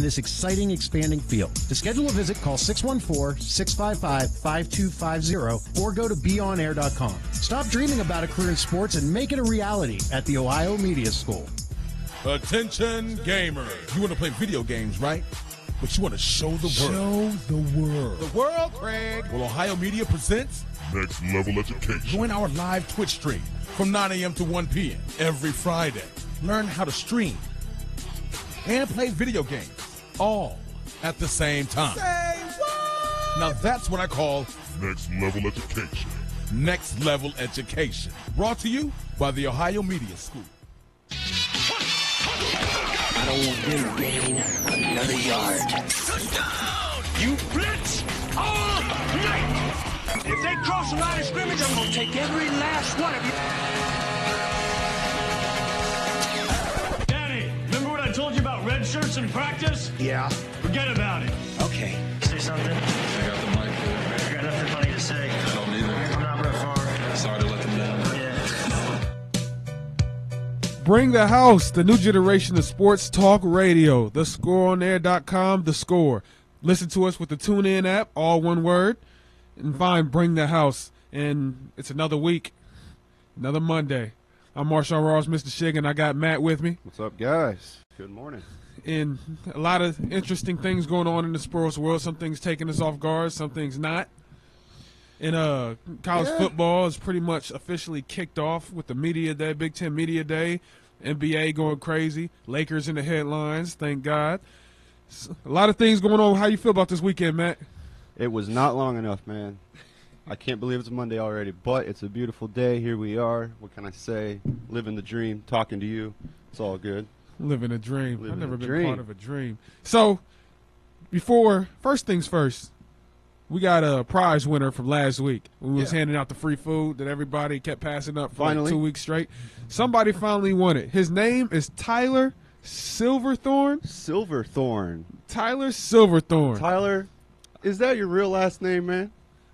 this exciting, expanding field. To schedule a visit, call 614-655-5250 or go to beonair.com. Stop dreaming about a career in sports and make it a reality at the Ohio Media School. Attention gamers. You want to play video games, right? But you want to show the world. Show the world. The world, Craig. Well, Ohio Media presents Next Level Education. Join our live Twitch stream from 9 a.m. to 1 p.m. every Friday. Learn how to stream and play video games all at the same time. Say what? Now that's what I call Next Level Education. Next Level Education. Brought to you by the Ohio Media School. I don't want them to gain another yard. Touchdown! You blitz all night! If they cross the line of scrimmage, I'm going to take every last one of you. Danny, remember what I told you about red shirts in practice? Yeah. Forget about it. Okay. Say something. I got the mic. I got nothing funny to say. I don't either. I'm not real far. Sorry to let them down. Yeah. Bring the house, the new generation of sports talk radio. TheScoreOnAir.com, The Score. Listen to us with the TuneIn app, all one word, and find Bring the House. And it's another week, another Monday. I'm Marshawn Ross, Mr. Shig, and I got Matt with me. What's up, guys? Good morning. And a lot of interesting things going on in the sports world. Some things taking us off guard, some things not. And college football is pretty much officially kicked off with the media day, Big Ten Media Day, NBA going crazy, Lakers in the headlines, thank God. A lot of things going on. How you feel about this weekend, Matt? It was not long enough, man. I can't believe it's Monday already, but it's a beautiful day. Here we are. What can I say? Living the dream, talking to you. It's all good. Living a dream. Living I've never a been dream. part of a dream. So, first things first, we got a prize winner from last week. We was handing out the free food that everybody kept passing up for like 2 weeks straight. Somebody finally won it. His name is Tyler Silverthorne. Tyler, is that your real last name, man?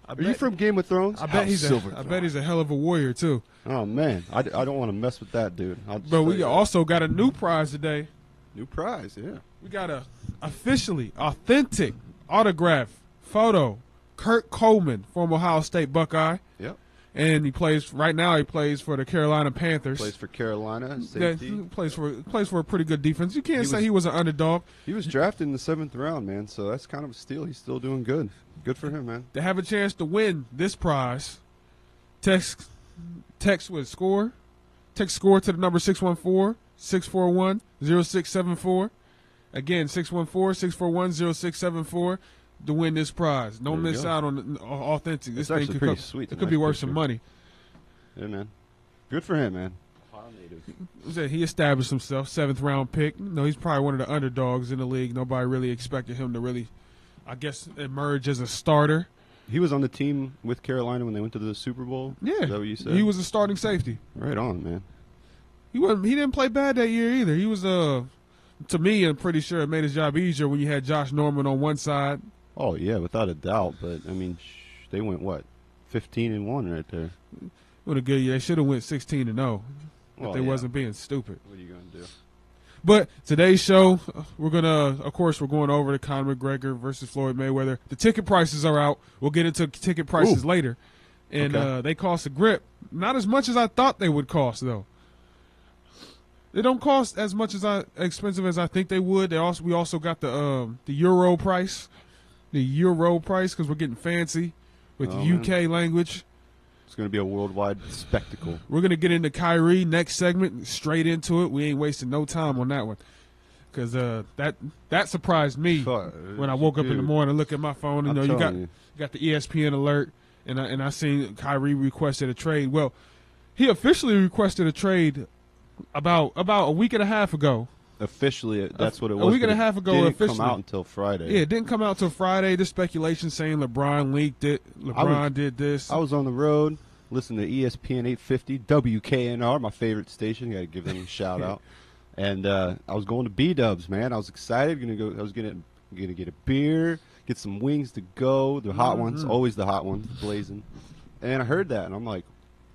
Are you from Game of Thrones? I bet he's a hell of a warrior too. Oh man, I don't want to mess with that dude. But we also got a new prize today. New prize, yeah. We got a officially authentic autograph photo. Kurt Coleman, former Ohio State Buckeye. Yep. And he plays for the Carolina Panthers. Plays for Carolina, safety. He plays for a pretty good defense. You can't say he was an underdog. He was drafted in the 7th round, man, so that's kind of a steal. He's still doing good. Good for him, man. To have a chance to win this prize, text with score. Text score to the number 614-641-0674. Again, 614-641-0674 to win this prize. Don't miss out on the authentic. This thing could pretty sweet. It could be worth some money. Yeah, man. Good for him, man. He established himself, 7th round pick. He's probably one of the underdogs in the league. Nobody really expected him to really, I guess, emerge as a starter. He was on the team with Carolina when they went to the Super Bowl. Yeah, is that what you said? He was a starting safety. Right on, man. He didn't play bad that year either. He was to me, I'm pretty sure it made his job easier when you had Josh Norman on one side. Oh yeah, without a doubt. But I mean, they went 15-1 right there. What a good year! They should have went 16-0 if they wasn't being stupid. What are you gonna do? But today's show, we're going over to Conor McGregor versus Floyd Mayweather. The ticket prices are out. We'll get into ticket prices later. And they cost a grip. Not as much as I thought they would cost, though. They don't cost as much expensive as I think they would. We also got the euro price. The euro price because we're getting fancy with UK language. It's going to be a worldwide spectacle. We're going to get into Kyrie next segment, straight into it. We ain't wasting no time on that one because that surprised me when I woke up in the morning and look at my phone. And you got the ESPN alert, and I seen Kyrie requested a trade. Well, he officially requested a trade about a week and a half ago. Officially, that's what it was. A week and a half ago, it officially. Didn't come out until Friday. Yeah, it didn't come out until Friday. There's speculation saying LeBron leaked it. LeBron did this. I was on the road listening to ESPN 850, WKNR, my favorite station. Got to give them a shout out. And I was going to B-Dubs, man. I was excited. I was gonna get a beer, get some wings to go. The hot ones, always the hot ones, blazing. And I heard that, and I'm like,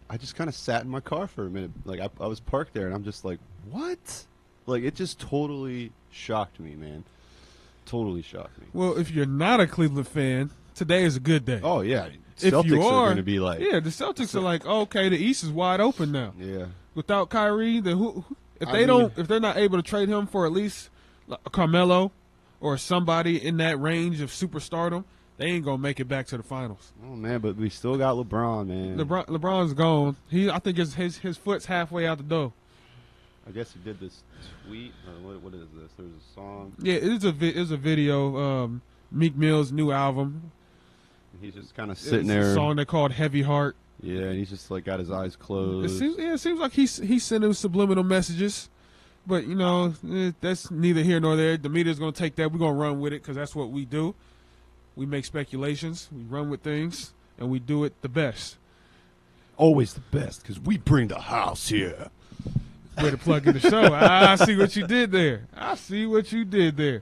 I just kind of sat in my car for a minute. Like I was parked there, and I'm just like, what? Like, it just totally shocked me, man. totally shocked me. Well, if you're not a Cleveland fan, today is a good day. Oh yeah, If Celtics you are are going to be like, yeah, the Celtics are like, okay, the East is wide open now. yeah. Without Kyrie, then who? If I they mean- don't, if they're not able to trade him for at least a Carmelo or somebody in that range of superstardom, they ain't gonna make it back to the finals. Oh man, but we still got LeBron, man. LeBron's gone. I think his foot's halfway out the door. I guess he did this tweet. Or what is this? There's a song. Yeah, it's a video. Meek Mill's new album. He's just kind of sitting It's there. a song they called Heavy Heart. Yeah, and he's just like got his eyes It closed. seems like he's sending subliminal messages, but that's neither here nor there. The media's gonna take that. We're gonna run with it because that's what we do. We make speculations. We run with things, and we do it the best. Always the best because we bring the house here. Way to plug in the show. I see what you did there.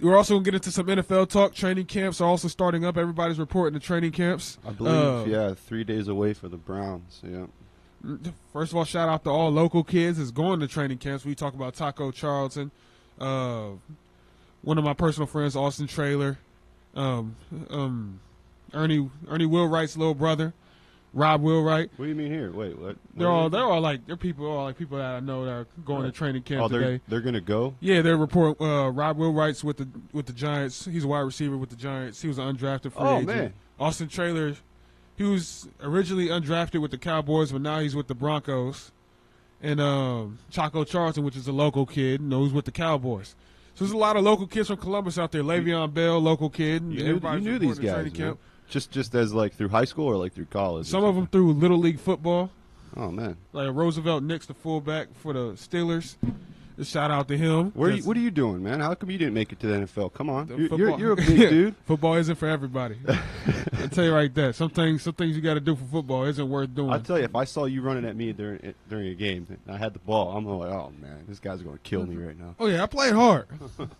We're also going to get into some NFL talk. Training camps are also starting up. Everybody's reporting to training camps. I believe, 3 days away for the Browns. Yeah. First of all, shout out to all local kids that's going to training camps. We talk about Taco Charlton, one of my personal friends, Austin Traylor, Ernie Wheelwright's little brother, Rob Wheelwright. What do you mean here? Wait, what? They're people that I know that are going to training camp today. They're gonna go. Yeah, they're reporting. Rob Wheelwright's with the Giants. He's a wide receiver with the Giants. He was an undrafted free agent. Man. Austin Traylor, he was originally undrafted with the Cowboys, but now he's with the Broncos. And Chaco Charlton, which is a local kid, who's with the Cowboys. So there's a lot of local kids from Columbus out there. Le'Veon Bell, local kid. You knew these guys, man. Just as like through high school or like through college. Some of them through Little League football. Oh man, like Roosevelt Nix, the fullback for the Steelers. A shout out to him. What are you doing, man? How come you didn't make it to the NFL? Come on, you're a big dude. Football isn't for everybody. I tell you right there. Some things you got to do for football isn't worth doing. I tell you, if I saw you running at me during a game and I had the ball, I'm like, oh man, this guy's going to kill me right now. Oh yeah, I played hard.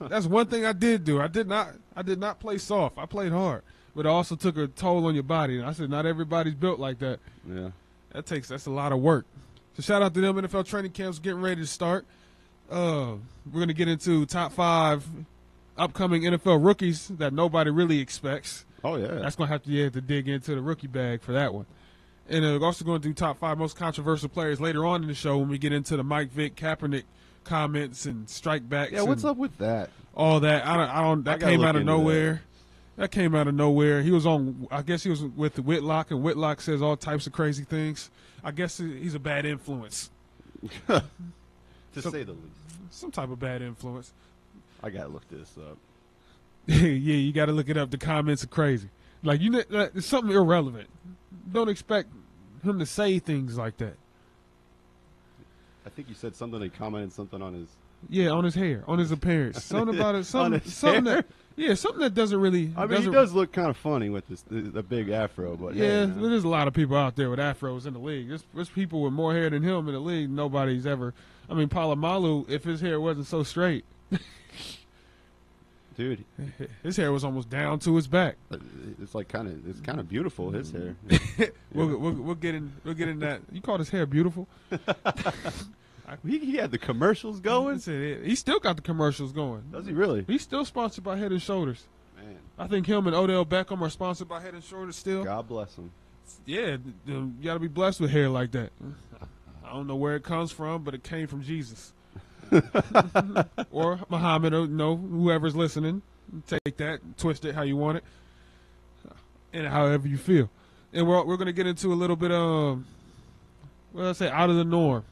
That's one thing I did do. I did not play soft. I played hard, but it also took a toll on your body. And I said, not everybody's built like that. Yeah, that's a lot of work. So shout out to them. NFL training camps getting ready to start. We're going to get into top 5 upcoming NFL rookies that nobody really expects. Oh, yeah. That's going to have to dig into the rookie bag for that one. And we're also going to do top 5 most controversial players later on in the show when we get into the Mike Vick, Kaepernick comments and strikebacks. Yeah, what's up with that? All that. That came out of nowhere. That came out of nowhere. He was I guess he was with Whitlock, and Whitlock says all types of crazy things. I guess he's a bad influence. To say the least. Some type of bad influence. I got to look this up. Yeah, you got to look it up. The comments are crazy. Like, it's something irrelevant. Don't expect him to say things like that. I think you said something, he commented something on his... Yeah, on his hair, on his appearance. Something about it. Something that doesn't really... I mean, he does look kind of funny with the big afro, but... Yeah, hey, there's a lot of people out there with afros in the league. There's people with more hair than him in the league. Nobody's ever... I mean, Palomalu, if his hair wasn't so straight... Dude, his hair was almost down to his back. It's kind of beautiful, his hair. We'll get in that. You called his hair beautiful? He had the commercials going. He still got the commercials going. Does he really? He's still sponsored by Head and Shoulders. Man, I think him and Odell Beckham are sponsored by Head and Shoulders still. God bless him. Yeah, you got to be blessed with hair like that. I don't know where it comes from, but it came from Jesus. Or Muhammad, or whoever's listening. Take that, twist it how you want it, and however you feel. And we're going to get into a little bit of, out of the norm.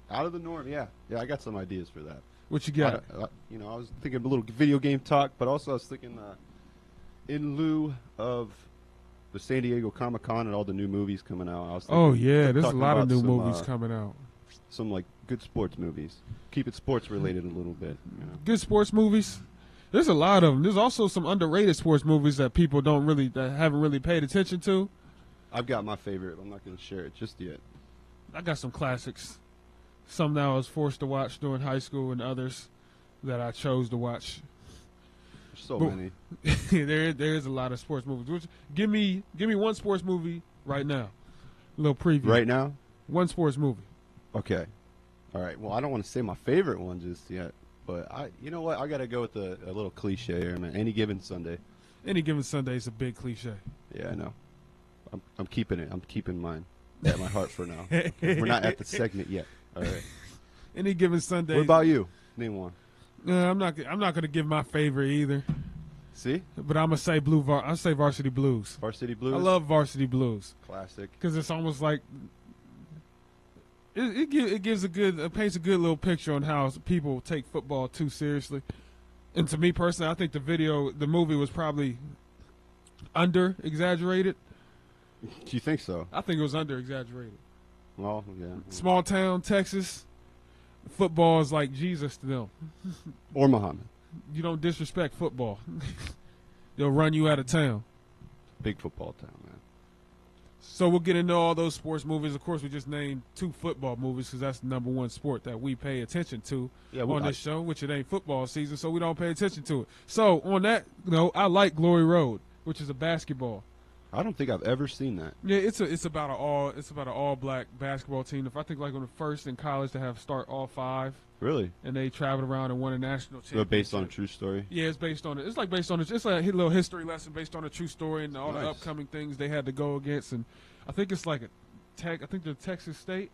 Out of the norm, yeah. Yeah, I got some ideas for that. What you got? I was thinking a little video game talk, but also I was thinking in lieu of the San Diego Comic-Con and all the new movies coming out. I was thinking, there's a lot of new movies coming out. Some like good sports movies. Keep it sports related a little bit. Good sports movies. There's a lot of them. There's also some underrated sports movies that people that haven't really paid attention to. I've got my favorite. I'm not going to share it just yet. I got some classics. Some that I was forced to watch during high school, and others that I chose to watch. There's so many. there is a lot of sports movies. Give me one sports movie right now. A little preview. Right now? One sports movie. Okay. All right. Well, I don't want to say my favorite one just yet. But you know what? I got to go with a little cliche here, man. Any given Sunday. Any given Sunday is a big cliche. Yeah, I know. I'm keeping it. I'm keeping mine at my heart for now. We're not at the segment yet. All right. Any given Sunday. What about you? Name one. I'm not going to give my favorite either. See? But I'm going to say I'll say Varsity Blues. Varsity Blues? I love Varsity Blues. Classic. Because it's almost like it paints a good little picture on how people take football too seriously. And to me personally, I think the movie was probably under exaggerated. Do you think so? I think it was under exaggerated. Well, yeah. Small town Texas, football is like Jesus to them. Or Muhammad. You don't disrespect football. They'll run you out of town. Big football town, man. So we'll get into all those sports movies. Of course, we just named 2 football movies because that's the number one sport that we pay attention to on this show, which it ain't football season, so we don't pay attention to it. So on that note, I like Glory Road, which is a basketball. I don't think I've ever seen that. Yeah, it's about an all black basketball team. If I think like on the first in college to have start all 5. Really? And they traveled around and won a national championship. Based on a true story? Yeah, it's based on it. It's like it's like a little history lesson based on a true story and all Nice. the upcoming things they had to go against. And I think it's like I think they're Texas State.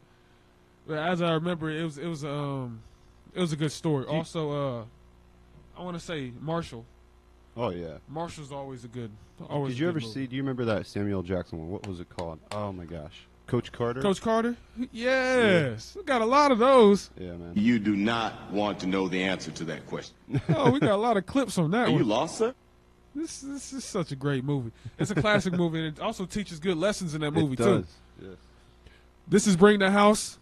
But as I remember, it was a good story. Also, I want to say Marshall. Oh yeah. Marshall's always a good. Did you ever see? Do you remember that Samuel Jackson one? What was it called? Oh my gosh, Coach Carter. Coach Carter. Yes, we got a lot of those. Yeah, man. You do not want to know the answer to that question. Oh, we got a lot of clips on that Are one. you lost, sir? This is such a great movie. It's a classic movie, and it also teaches good lessons in that movie It does. too. Yes. This is Bring the House.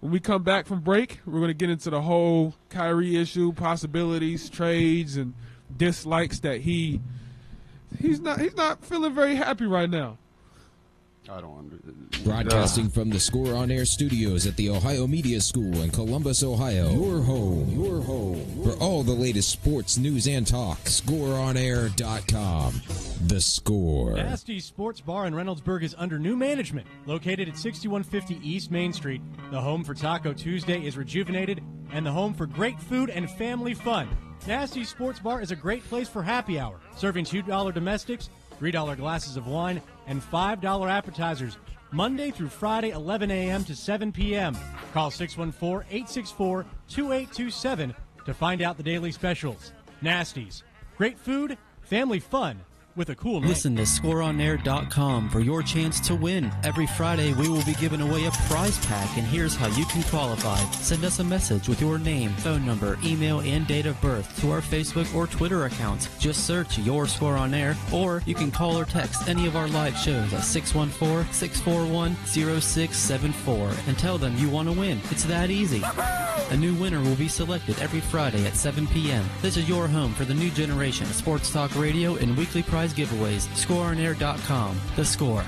When we come back from break, we're going to get into the whole Kyrie issue, possibilities, trades, and dislikes that he's not feeling very happy right now. I don't understand. Broadcasting from the Score On Air studios at the Ohio Media School in Columbus, Ohio. Your home for all the latest sports news and talk. ScoreOnAir.com. The Score. Nasty Sports Bar in Reynoldsburg is under new management. Located at 6150 East Main Street, the home for Taco Tuesday is rejuvenated and the home for great food and family fun. Nasty Sports Bar is a great place for happy hour, serving $2 domestics, $3 glasses of wine, and $5 appetizers, Monday through Friday, 11 a.m. to 7 p.m. Call 614-864-2827 to find out the daily specials. Nasty's. Great food, family fun, with a cool name. Listen to ScoreOnAir.com for your chance to win. Every Friday, we will be giving away a prize pack, and here's how you can qualify. Send us a message with your name, phone number, email, and date of birth to our Facebook or Twitter accounts. Just search Your Score on Air, or you can call or text any of our live shows at 614-641-0674 and tell them you want to win. It's that easy. A new winner will be selected every Friday at 7 p.m. This is your home for the new generation of sports talk radio and weekly prize giveaways. ScoreOnAir.com. The Score.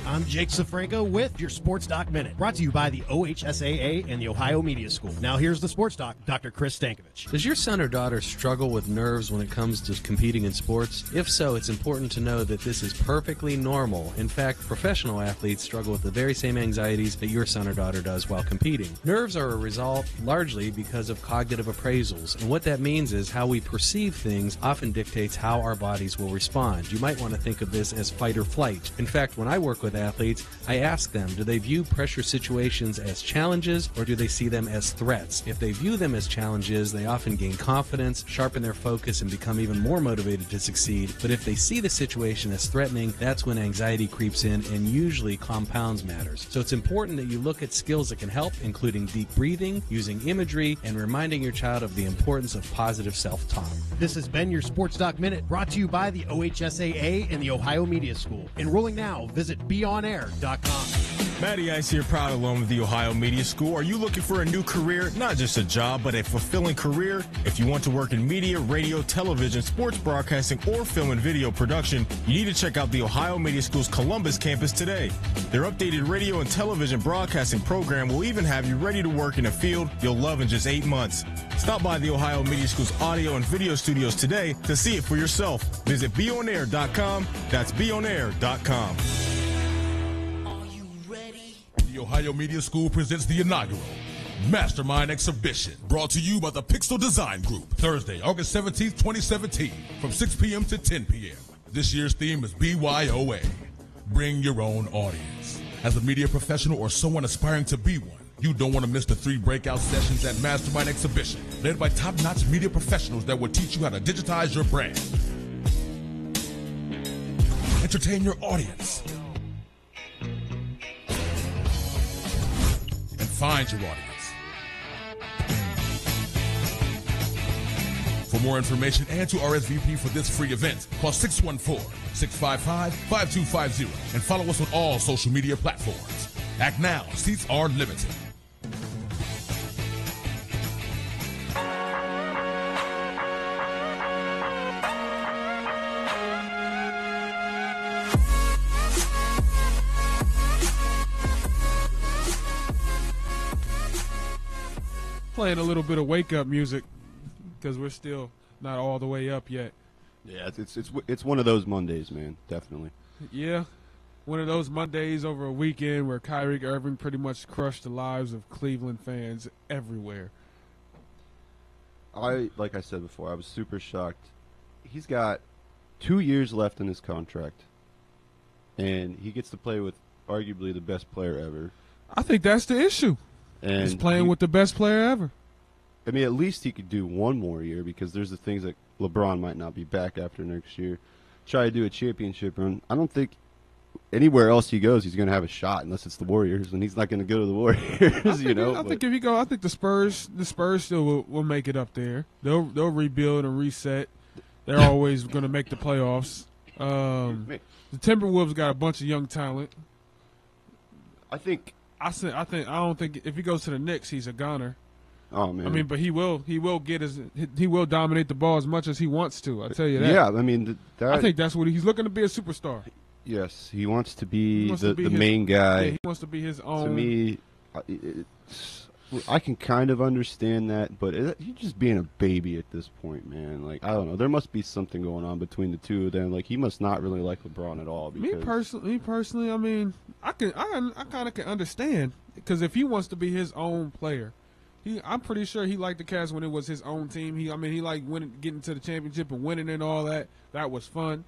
I'm Jake Safranco with your Sports Doc Minute, brought to you by the OHSAA and the Ohio Media School. Now here's the Sports Doc, Dr. Chris Stankovich. Does your son or daughter struggle with nerves when it comes to competing in sports? If so, it's important to know that this is perfectly normal. In fact, professional athletes struggle with the very same anxieties that your son or daughter does while competing. Nerves are a result largely because of cognitive appraisals, and what that means is how we perceive things often dictates how our bodies will respond. You might want to think of this as fight or flight. In fact, when I work with athletes, I ask them, do they view pressure situations as challenges or do they see them as threats? If they view them as challenges, they often gain confidence, sharpen their focus, and become even more motivated to succeed. But if they see the situation as threatening, that's when anxiety creeps in and usually compounds matters. So it's important that you look at skills that can help, including deep breathing, using imagery, and reminding your child of the importance of positive self-talk. This has been your Sports Doc Minute, brought to you by the OHSAA and the Ohio Media School. Enrolling now, visit BeOnAir.com. Matty Ice here, proud alum of the Ohio Media School. Are you looking for a new career? Not just a job, but a fulfilling career? If you want to work in media, radio, television, sports broadcasting, or film and video production, you need to check out the Ohio Media School's Columbus campus today. Their updated radio and television broadcasting program will even have you ready to work in a field you'll love in just 8 months. Stop by the Ohio Media School's audio and video studios today to see it for yourself. Visit beonair.com. That's beonair.com. The Ohio Media School presents the inaugural Mastermind Exhibition, brought to you by the Pixel Design Group. Thursday, August 17th, 2017, from 6 p.m. to 10 p.m. This year's theme is BYOA. Bring your own audience. As a media professional or someone aspiring to be one, you don't want to miss the 3 breakout sessions at Mastermind Exhibition, led by top-notch media professionals that will teach you how to digitize your brand, entertain your audience, and find your audience. For more information and to RSVP for this free event, call 614-655-5250 and follow us on all social media platforms. Act now. Seats are limited. Playing a little bit of wake-up music because we're still not all the way up yet. Yeah, it's one of those Mondays, man. Definitely. Yeah, one of those Mondays over a weekend where Kyrie Irving pretty much crushed the lives of Cleveland fans everywhere. Like I said before, I was super shocked. He's got 2 years left in his contract, and he gets to play with arguably the best player ever. I think that's the issue. And he's playing with the best player ever. I mean, at least he could do one more year because there's the things that LeBron might not be back after next year. Try to do a championship run. I don't think anywhere else he goes, he's going to have a shot unless it's the Warriors, and he's not going to go to the Warriors. I think if he go, I think the Spurs still will make it up there. They'll rebuild and reset. They're always going to make the playoffs. The Timberwolves got a bunch of young talent. I don't think if he goes to the Knicks, he's a goner. Oh man! I mean, but he will dominate the ball as much as he wants to. I tell you that. Yeah, I mean, I think that's what he's looking to be, a superstar. Yes, he wants to be the main guy. Yeah, he wants to be his own. To me, I can kind of understand that, but he's just being a baby at this point, man. Like, I don't know. There must be something going on between the two of them. Like, he must not really like LeBron at all. Because me personally, I mean, I kind of can understand, because if he wants to be his own player, I'm pretty sure he liked the Cavs when it was his own team. He liked getting to the championship and winning and all that. That was fun.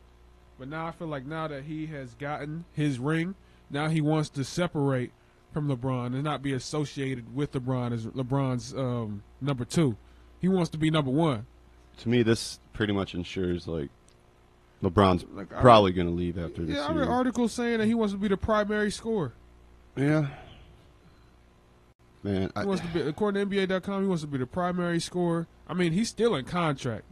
But now I feel like now that he has gotten his ring, now he wants to separate from LeBron and not be associated with LeBron as LeBron's number 2. He wants to be number 1. To me, this pretty much ensures like LeBron's probably going to leave after this year. I read articles saying that he wants to be the primary scorer. Yeah. Man, he wants to be, according to NBA.com, he wants to be the primary scorer. I mean, he's still in contract.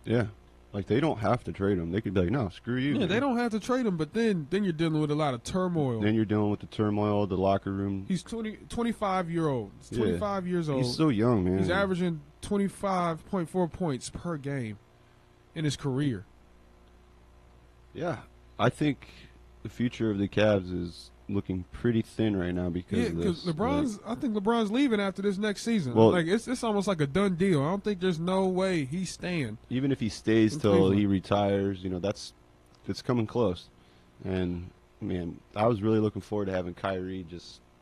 Yeah. Like, they don't have to trade him. They could be like, no, screw you. Yeah, man. They don't have to trade him, but then you're dealing with a lot of turmoil. Then you're dealing with the turmoil, the locker room. He's 25-year-old. He's 25 years old. He's so young, man. He's averaging 25.4 points per game in his career. Yeah. I think the future of the Cavs is looking pretty thin right now because of this. I think LeBron's leaving after this next season. Well, like it's almost like a done deal. I don't think there's no way he's staying. Even if he stays till he retires, it's coming close. And man, I was really looking forward to having Kyrie.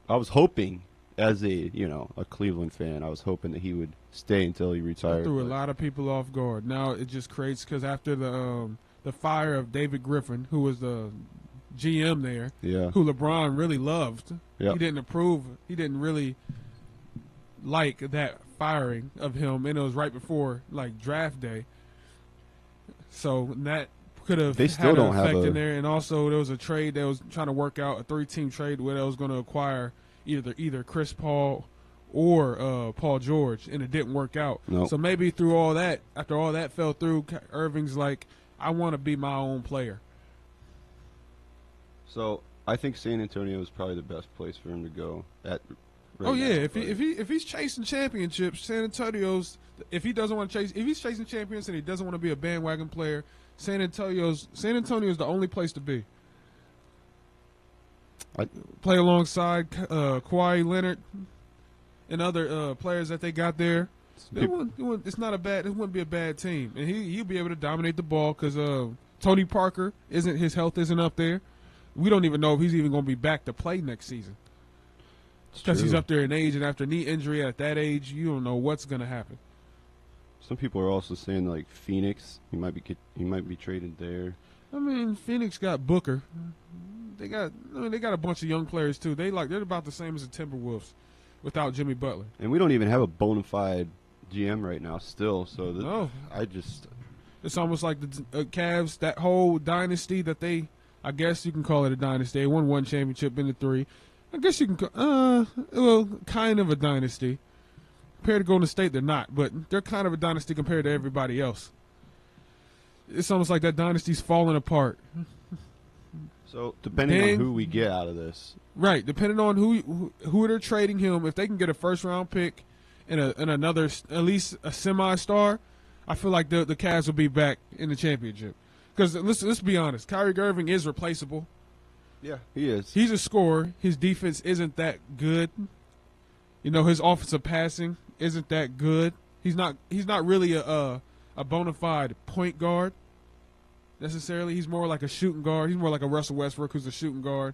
I was hoping, as a Cleveland fan, I was hoping that he would stay until he retired. It threw a lot of people off guard. Now it just creates, because after the fire of David Griffin, who was the GM there, who LeBron really loved. Yep. He didn't approve. He didn't really like that firing of him, and it was right before draft day. So that could have had an effect in there. And also there was a trade that was trying to work out, a 3-team trade where they was going to acquire either Chris Paul or Paul George, and it didn't work out. Nope. So maybe through all that, after all that fell through, Irving's like, I want to be my own player. So I think San Antonio is probably the best place for him to go. If he's chasing championships, San Antonio's. If he's chasing champions and he doesn't want to be a bandwagon player, San Antonio's the only place to be. Play alongside Kawhi Leonard and other players that they got there. It's not a bad. It wouldn't be a bad team, and he'll be able to dominate the ball because Tony Parker his health isn't up there. We don't even know if he's even going to be back to play next season. because he's up there in age, and after knee injury at that age, you don't know what's going to happen. Some people are also saying like Phoenix, he might be traded there. I mean, Phoenix got Booker. They got a bunch of young players too. They're about the same as the Timberwolves without Jimmy Butler. And we don't even have a bona fide GM right now still. So no, it's almost like the Cavs, that whole dynasty that I guess you can call it a dynasty. They won one championship in the 3. I guess you can kind of a dynasty. Compared to Golden State, they're not, but they're kind of a dynasty compared to everybody else. It's almost like that dynasty's falling apart. So depending on who we get out of this, right? Depending on who they're trading him, if they can get a first-round pick and another, at least a semi-star, I feel like the Cavs will be back in the championship. Because let's be honest, Kyrie Irving is replaceable. Yeah, he is. He's a scorer. His defense isn't that good. You know, his offensive passing isn't that good. He's not really a bona fide point guard necessarily. He's more like a shooting guard. He's more like a Russell Westbrook, who's a shooting guard,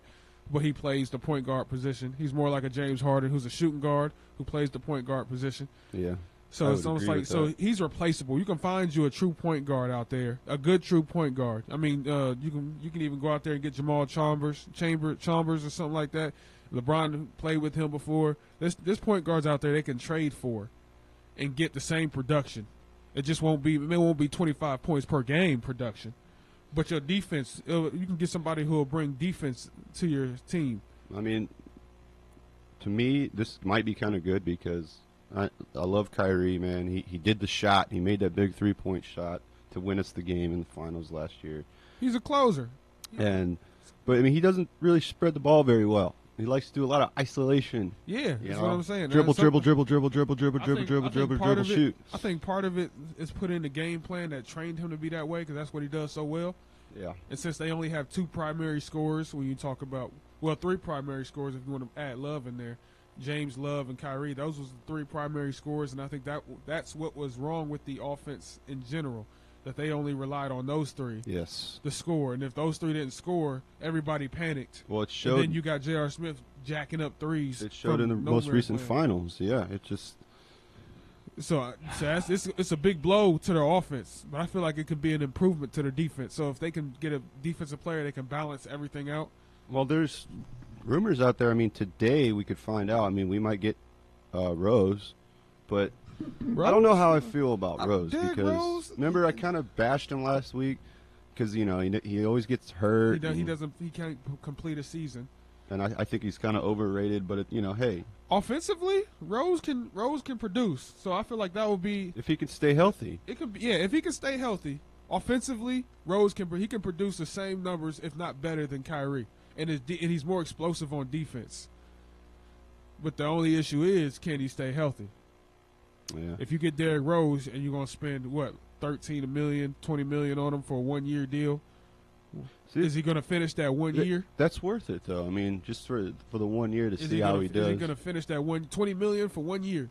but he plays the point guard position. He's more like a James Harden, who's a shooting guard who plays the point guard position. Yeah. So it's almost like he's replaceable. You can find you a true point guard out there, a good true point guard. I mean, you can even go out there and get Jamal Chambers or something like that. LeBron played with him before. There's point guards out there they can trade for and get the same production. It won't be 25 points per game production, but your defense, you can get somebody who will bring defense to your team. I mean, to me, this might be kind of good because I love Kyrie, man. He did the shot. He made that big 3-point shot to win us the game in the finals last year. He's a closer. But I mean, he doesn't really spread the ball very well. He likes to do a lot of isolation. Yeah, that's what I'm saying. Dribble, shoot. I think part of it is put in the game plan that trained him to be that way because that's what he does so well. Yeah. And since they only have 2 primary scorers, when you talk about 3 primary scorers if you want to add Love in there, James, Love, and Kyrie, those was the 3 primary scorers, and I think that's what was wrong with the offense in general. That they only relied on those 3 to score. And if those 3 didn't score, everybody panicked. Well, it showed. And then you got J.R. Smith jacking up threes. It showed in the most recent finals. Yeah, it just. So it's a big blow to their offense, but I feel like it could be an improvement to their defense. So if they can get a defensive player, they can balance everything out. Well, there's rumors out there. I mean, today we could find out. I mean, we might get Rose, but I don't know how I feel about Rose because remember I kind of bashed him last week because he always gets hurt. He can't complete a season, and I think he's kind of overrated. But hey, offensively, Rose can produce. So I feel like that would be if he can stay healthy. It could be if he can stay healthy. Offensively, Rose can produce the same numbers, if not better, than Kyrie, and he's more explosive on defense. But the only issue is, can he stay healthy? Yeah. If you get Derrick Rose and you're going to spend, $13 million, $20 million on him for a 1-year deal, is he going to finish that 1 year? That's worth it, though. I mean, just for the 1 year to see how he does. Is he going to finish that $20 million for 1 year?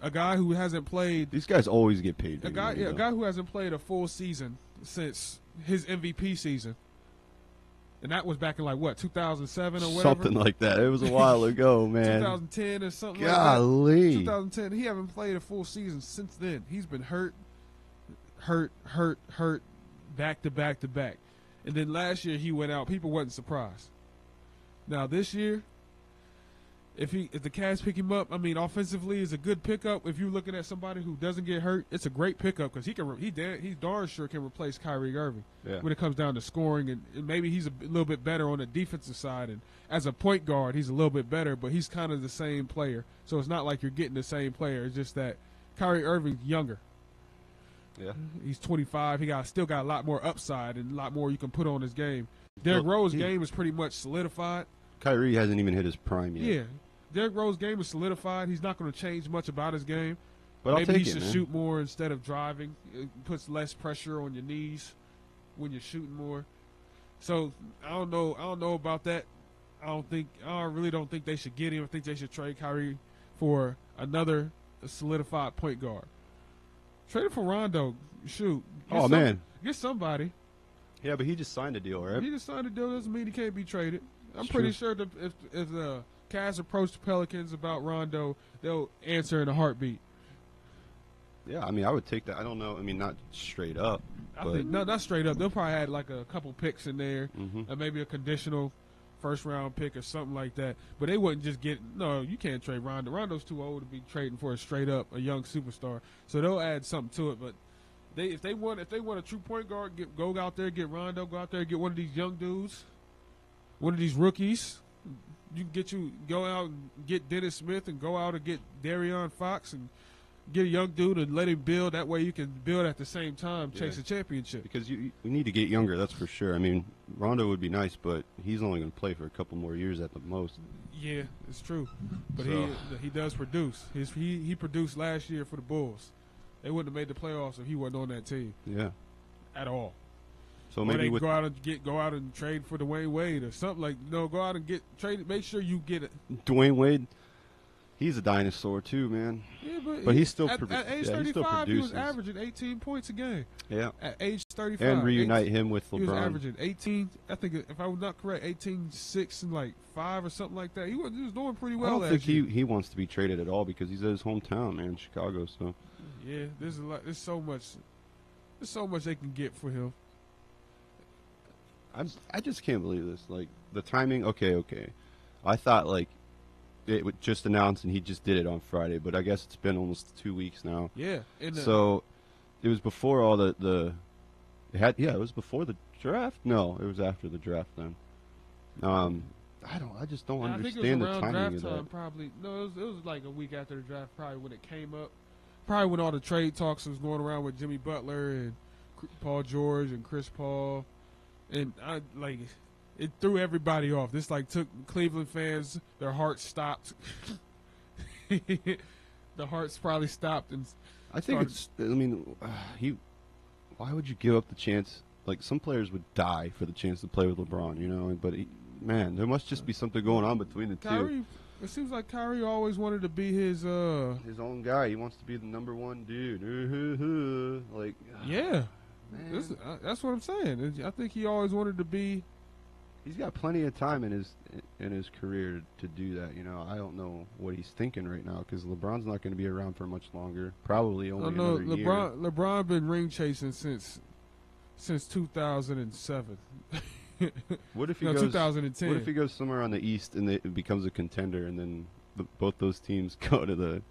A guy who hasn't played. These guys always get paid. A guy who hasn't played a full season since his MVP season. And that was back in 2007 or whatever? Something like that. It was a while ago, man. 2010 or something Golly. like that. 2010. He haven't played a full season since then. He's been hurt, back to back to back. And then last year he went out. People wasn't surprised. Now this year, if the Cavs pick him up, I mean, offensively is a good pickup. If you're looking at somebody who doesn't get hurt, it's a great pickup because he's darn sure can replace Kyrie Irving when it comes down to scoring, and maybe he's a little bit better on the defensive side. And as a point guard, he's a little bit better, but he's kind of the same player. So it's not like you're getting the same player. It's just that Kyrie Irving's younger. Yeah, he's 25. He still got a lot more upside and a lot more you can put on his game. Derrick Rose's game is pretty much solidified. Kyrie hasn't even hit his prime yet. Yeah. Derrick Rose's game is solidified. He's not going to change much about his game. But maybe he should shoot more instead of driving. It puts less pressure on your knees when you're shooting more. So I don't know about that. I really don't think they should get him. I think they should trade Kyrie for another solidified point guard. Trade him for Rondo. Shoot. Get somebody. Yeah, but he just signed a deal, right? He just signed a deal. Doesn't mean he can't be traded. I'm pretty sure that if Cavs approach the Pelicans about Rondo, they'll answer in a heartbeat. Yeah, I mean, I would take that. I don't know. I mean, not straight up. I think, no, not straight up. They'll probably add like a couple picks in there, and maybe a conditional first-round pick or something like that. But they wouldn't just get – no, you can't trade Rondo. Rondo's too old to be trading for a straight-up, a young superstar. So they'll add something to it. But if they want a true point guard, go out there, get Rondo, go out there, get one of these young dudes, one of these rookies. Go out and get Dennis Smith and go out and get De'Aaron Fox and get a young dude and let him build. That way you can build at the same time, chase a championship. Because we need to get younger, that's for sure. I mean, Rondo would be nice, but he's only going to play for a couple more years at the most. Yeah, it's true. But So- he does produce. He produced last year for the Bulls. They wouldn't have made the playoffs if he wasn't on that team. Yeah. At all. So Or maybe they go out and trade for Dwayne Wade or something like. No, go out and trade. Make sure you get it. Dwayne Wade, he's a dinosaur too, man. Yeah, but he's still at age 35, he was averaging 18 points a game. Yeah. At age 35. And reunite him with LeBron. He was averaging 18. I think if I'm not correct, 18-6 and like 5 or something like that. He was doing pretty well. I don't last think year. he wants to be traded at all because he's at his hometown, man, Chicago. So Yeah, there's a lot. There's so much they can get for him. I just can't believe this. Like the timing. Okay. I thought like it would just announce and he just did it on Friday, but I guess it's been almost 2 weeks now. Yeah. So it was before all it was before the draft. No, it was after the draft then. I just don't I understand think it was the around timing draft of time, that. probably. No, it was like a week after the draft, probably when it came up. Probably when all the trade talks was going around with Jimmy Butler and Paul George and Chris Paul. And it threw everybody off. This took Cleveland fans, their hearts stopped. The hearts probably stopped. And I think why would you give up the chance? Like some players would die for the chance to play with LeBron, you know. But man, there must just be something going on between the two. It seems like Kyrie always wanted to be his own guy. He wants to be the number one dude. Like yeah. That's what I'm saying. I think he always wanted to be. He's got plenty of time in his career to do that. You know, I don't know what he's thinking right now because LeBron's not going to be around for much longer. Probably only another year. LeBron been ring chasing since 2007. What if he 2010? What if he goes somewhere on the East and it becomes a contender, and then both those teams go to the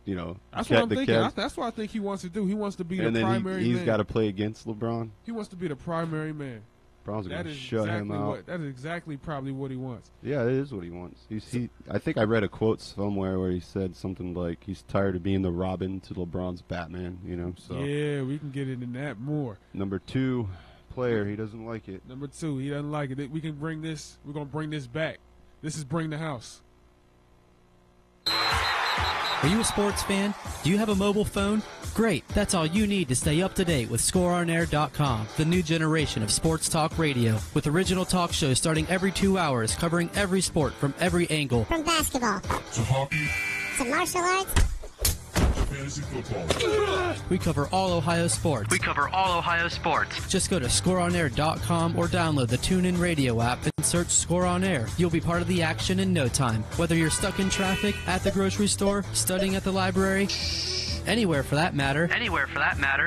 That's what I'm thinking. That's what I think he wants to do. He wants to be the primary man. He's got to play against LeBron. He wants to be the primary man. LeBron's going to shut him out. That is exactly probably what he wants. Yeah, it is what he wants. I think I read a quote somewhere where he said something like he's tired of being the Robin to LeBron's Batman. You know. So yeah, we can get into that more. Number 2 player, he doesn't like it. Number 2, he doesn't like it. We can bring this. We're gonna bring this back. This is Bring the House. Are you a sports fan? Do you have a mobile phone? Great, that's all you need to stay up to date with ScoreOnAir.com, the new generation of sports talk radio, with original talk shows starting every 2 hours, covering every sport from every angle. From basketball to hockey to martial arts to fantasy football. We cover all Ohio sports. Just go to ScoreOnAir.com or download the TuneIn Radio app and search Score On Air. You'll be part of the action in no time. Whether you're stuck in traffic, at the grocery store, studying at the library, anywhere for that matter.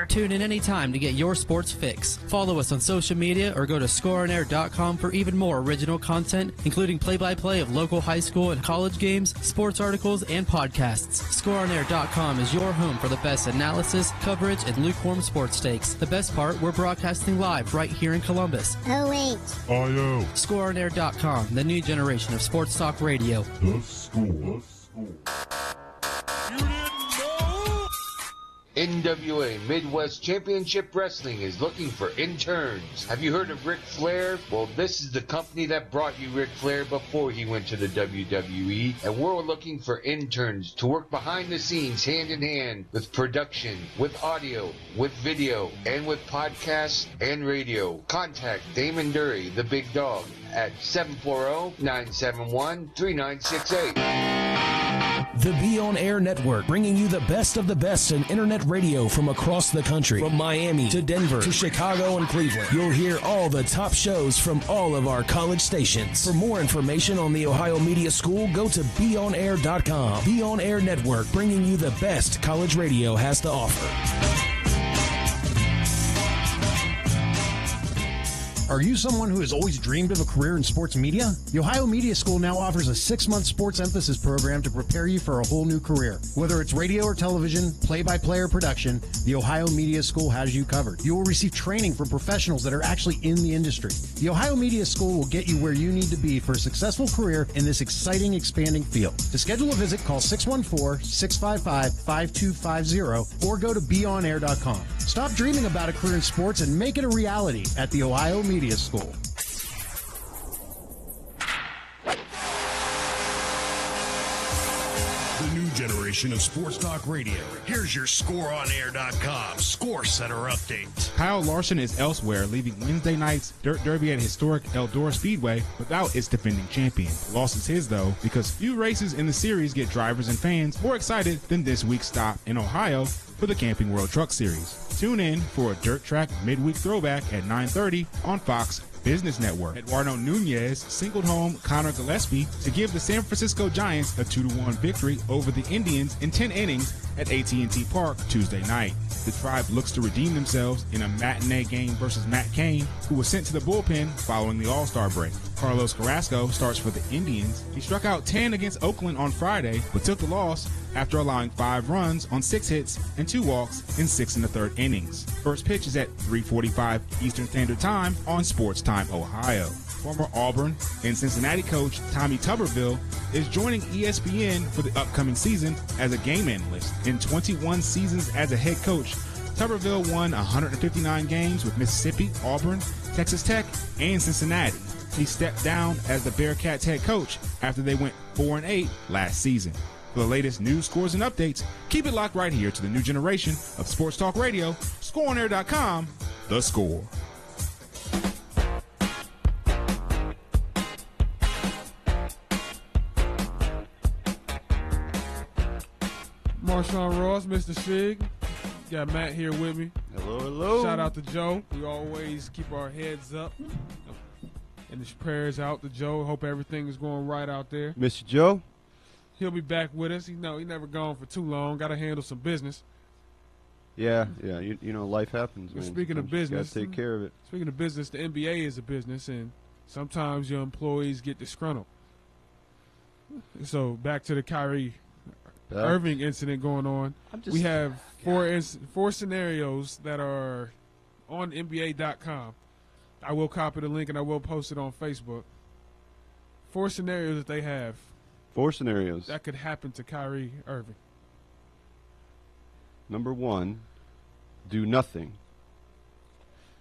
Tune in anytime to get your sports fix. Follow us on social media or go to ScoreOnAir.com for even more original content, including play-by-play of local high school and college games, sports articles, and podcasts. ScoreOnAir.com is your home for the best analysis, coverage, and lukewarm sports takes. The best part, we're broadcasting live right here in Columbus. OH. ScoreOnAir.com, the new generation of sports talk radio. The Score. NWA Midwest Championship Wrestling is looking for interns. Have you heard of Ric Flair? Well, this is the company that brought you Ric Flair before he went to the WWE, and we're looking for interns to work behind the scenes hand in hand with production, with audio, with video, and with podcasts and radio. Contact Damon Dury, the big dog, at 740-971-3968. The Be On Air Network, bringing you the best of the best in internet radio from across the country. From Miami to Denver to Chicago and Cleveland. You'll hear all the top shows from all of our college stations. For more information on the Ohio Media School, go to beonair.com. Be On Air Network, bringing you the best college radio has to offer. Are you someone who has always dreamed of a career in sports media? The Ohio Media School now offers a 6-month sports emphasis program to prepare you for a whole new career. Whether it's radio or television, play-by-play or production, the Ohio Media School has you covered. You will receive training from professionals that are actually in the industry. The Ohio Media School will get you where you need to be for a successful career in this exciting, expanding field. To schedule a visit, call 614-655-5250 or go to beonair.com. Stop dreaming about a career in sports and make it a reality at the Ohio Media School. The new generation of sports talk radio. Here's your ScoreOnAir.com Score Center update. Kyle Larson is elsewhere, leaving Wednesday night's Dirt Derby at historic Eldora Speedway without its defending champion. The loss is his, though, because few races in the series get drivers and fans more excited than this week's stop in Ohio for the Camping World Truck Series. Tune in for a dirt track midweek throwback at 9:30 on Fox Business Network. Eduardo Nunez singled home Connor Gillespie to give the San Francisco Giants a 2-1 victory over the Indians in 10 innings at AT&T Park Tuesday night. The Tribe looks to redeem themselves in a matinee game versus Matt Cain, who was sent to the bullpen following the All-Star break. Carlos Carrasco starts for the Indians. He struck out 10 against Oakland on Friday, but took the loss after allowing 5 runs on 6 hits and 2 walks in 6 1/3 innings. First pitch is at 3:45 Eastern Standard Time on Sports Time Ohio. Former Auburn and Cincinnati coach Tommy Tuberville is joining ESPN for the upcoming season as a game analyst. In 21 seasons as a head coach, Tuberville won 159 games with Mississippi, Auburn, Texas Tech, and Cincinnati. He stepped down as the Bearcats head coach after they went 4-8 last season. For the latest news, scores, and updates, keep it locked right here to the new generation of Sports Talk Radio, ScoreOnAir.com, The Score. Marshawn Ross, Mr. Shig. Got Matt here with me. Hello, hello. Shout out to Joe. We always keep our heads up. And his prayers out to Joe. Hope everything is going right out there. Mr. Joe? He'll be back with us. He never gone for too long. Got to handle some business. Yeah. You know, life happens, man. Speaking of business, got to take care of it. Speaking of business, the NBA is a business, and sometimes your employees get disgruntled. So back to the Kyrie Irving incident going on. We have four scenarios that are on NBA.com. I will copy the link and I will post it on Facebook. 4 scenarios that they have. 4 scenarios that could happen to Kyrie Irving. Number 1, do nothing.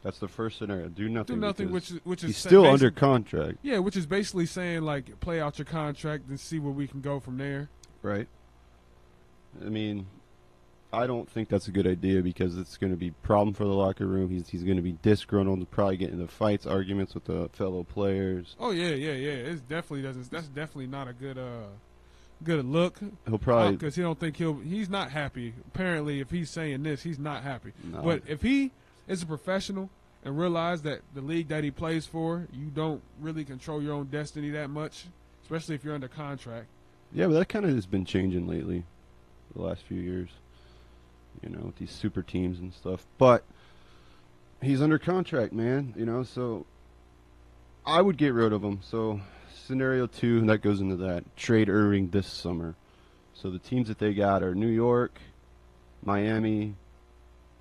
That's the first scenario. Do nothing. Do nothing, which is he's still under contract. Yeah, which is basically saying like play out your contract and see where we can go from there. Right. I mean, I don't think that's a good idea because it's going to be a problem for the locker room. He's going to be disgruntled, probably get into fights, arguments with the fellow players. Oh yeah. It definitely doesn't. That's definitely not a good look. He'll probably because he don't think he's not happy. Apparently, if he's saying this, he's not happy. No. But if he is a professional and realize that the league that he plays for, you don't really control your own destiny that much, especially if you're under contract. Yeah, but that kind of has been changing lately, the last few years. You know, with these super teams and stuff. But he's under contract, man. You know, so I would get rid of him. So scenario 2, and that goes into that, trade Irving this summer. So the teams that they got are New York, Miami,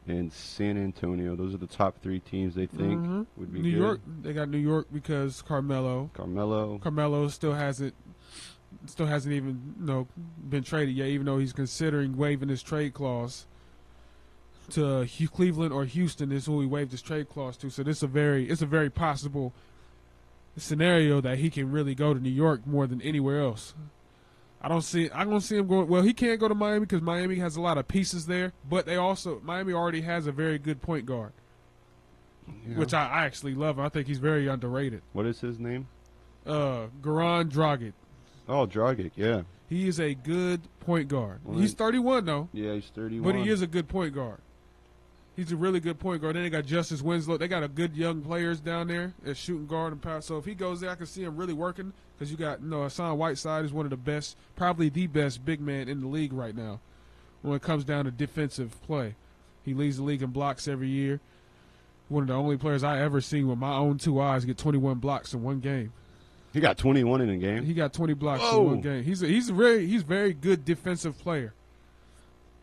and San Antonio. Those are the top 3 teams they think would be New good. York, they got New York because Carmelo still hasn't even been traded yet, even though he's considering waiving his trade clause to Cleveland or Houston is who he waived his trade clause to. So it's a very possible scenario that he can really go to New York more than anywhere else. I don't see him going. Well, he can't go to Miami because Miami has a lot of pieces there, but Miami already has a very good point guard, which I actually love. I think he's very underrated. What is his name? Goran Dragic. Oh, Dragic, yeah. He is a good point guard. Well, He's 31 though. Yeah, he's 31. But he is a good point guard. He's a really good point guard. Then they got Justice Winslow. They got a good young players down there at shooting guard and power. So if he goes there, I can see him really working because you got Hassan Whiteside is one of the best, probably the best big man in the league right now when it comes down to defensive play. He leads the league in blocks every year. One of the only players I ever seen with my own two eyes get 21 blocks in one game. He got 21 in a game. He got 20 blocks in one game. He's very good defensive player.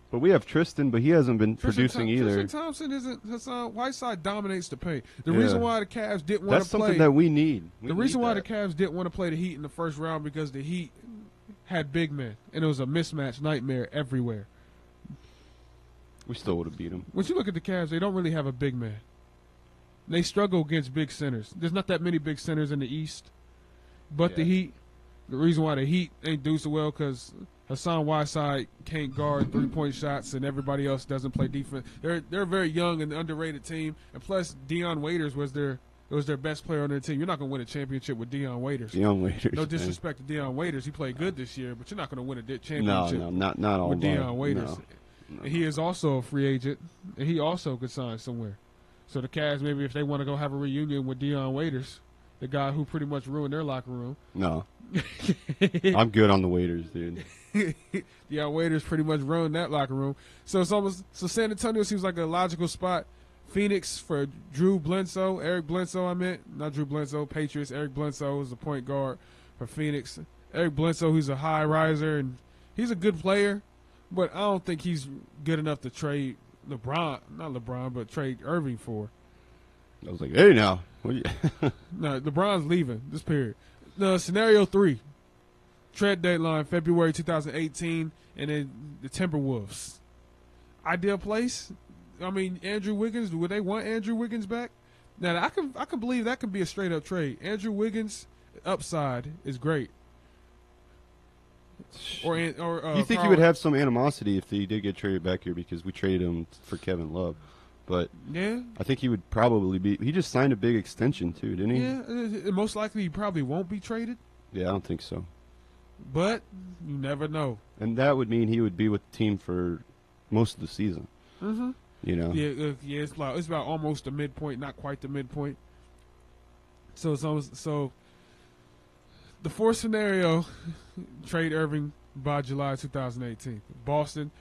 But we have Tristan, but he hasn't been producing either. Tristan Thompson isn't. Hassan Whiteside dominates the paint. The reason why the Cavs didn't want to play. That's something that we need. The reason why the Cavs didn't want to play the Heat in the first round because the Heat had big men, and it was a mismatch nightmare everywhere. We still would have beat them. When you look at the Cavs, they don't really have a big man. They struggle against big centers. There's not that many big centers in the East. But the Heat, the reason why the Heat ain't do so well because Hassan Whiteside can't guard three-point shots and everybody else doesn't play defense. They're a very young and underrated team. And plus, Deion Waiters was their best player on their team. You're not going to win a championship with Deion Waiters. Deion Waiters. No disrespect to Deion Waiters. He played good this year, but you're not going to win a championship No, not all with alone. Deion Waiters. No. He is also a free agent, and he also could sign somewhere. So the Cavs, maybe if they want to go have a reunion with Deion Waiters, the guy who pretty much ruined their locker room. No. I'm good on the Waiters, dude. Deion Waiters pretty much ruined that locker room. So it's almost San Antonio seems like a logical spot. Phoenix for Drew Bledsoe, Eric Bledsoe not Drew Bledsoe, Patriots. Eric Bledsoe is the point guard for Phoenix. Eric Bledsoe, he's a high riser, and he's a good player, but I don't think he's good enough to trade trade Irving for. I was like, hey, now. No, LeBron's leaving this period. Scenario 3, trade deadline February 2018, and then the Timberwolves. Ideal place. I mean, Andrew Wiggins. Would they want Andrew Wiggins back? Now, I can believe that could be a straight up trade. Andrew Wiggins' upside is great. You think he would have some animosity if he did get traded back here because we traded him for Kevin Love? But yeah, I think he would probably be. He just signed a big extension too, didn't he? Yeah, most likely he probably won't be traded. Yeah, I don't think so. But you never know. And that would mean he would be with the team for most of the season. Mm-hmm. You know. Yeah. It's about almost the midpoint, not quite the midpoint. So the fourth scenario, trade Irving by July 2018. Boston,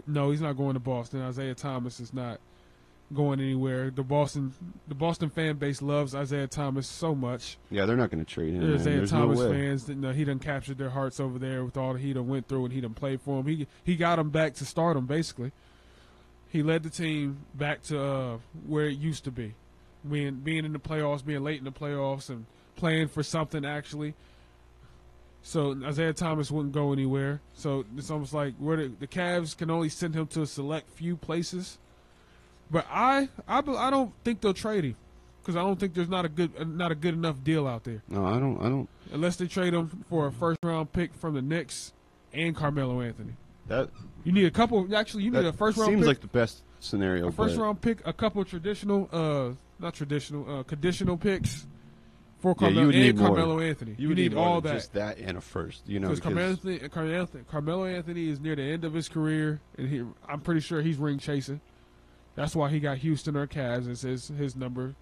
no, he's not going to Boston. Isaiah Thomas is not going anywhere. The Boston fan base loves Isaiah Thomas so much. Yeah, they're not going to trade him. Isaiah Thomas fans, he done captured their hearts over there with all that he done went through and he done played for him. He got him back to stardom, basically. He led the team back to where it used to be, being in the playoffs, being late in the playoffs, and playing for something actually. So Isaiah Thomas wouldn't go anywhere. So it's almost like where the Cavs can only send him to a select few places. But I don't think they'll trade him because I don't think there's not a good enough deal out there. No, I don't. Unless they trade him for a first round pick from the Knicks and Carmelo Anthony. You need a couple. Actually, you need a first round. Seems pick, like the best scenario. A first round pick, a couple of conditional picks. For Carmelo and Carmelo Anthony. You need all that. Just that and a first, because Carmelo Anthony is near the end of his career, and I'm pretty sure he's ring chasing. That's why he got Houston or Cavs as his number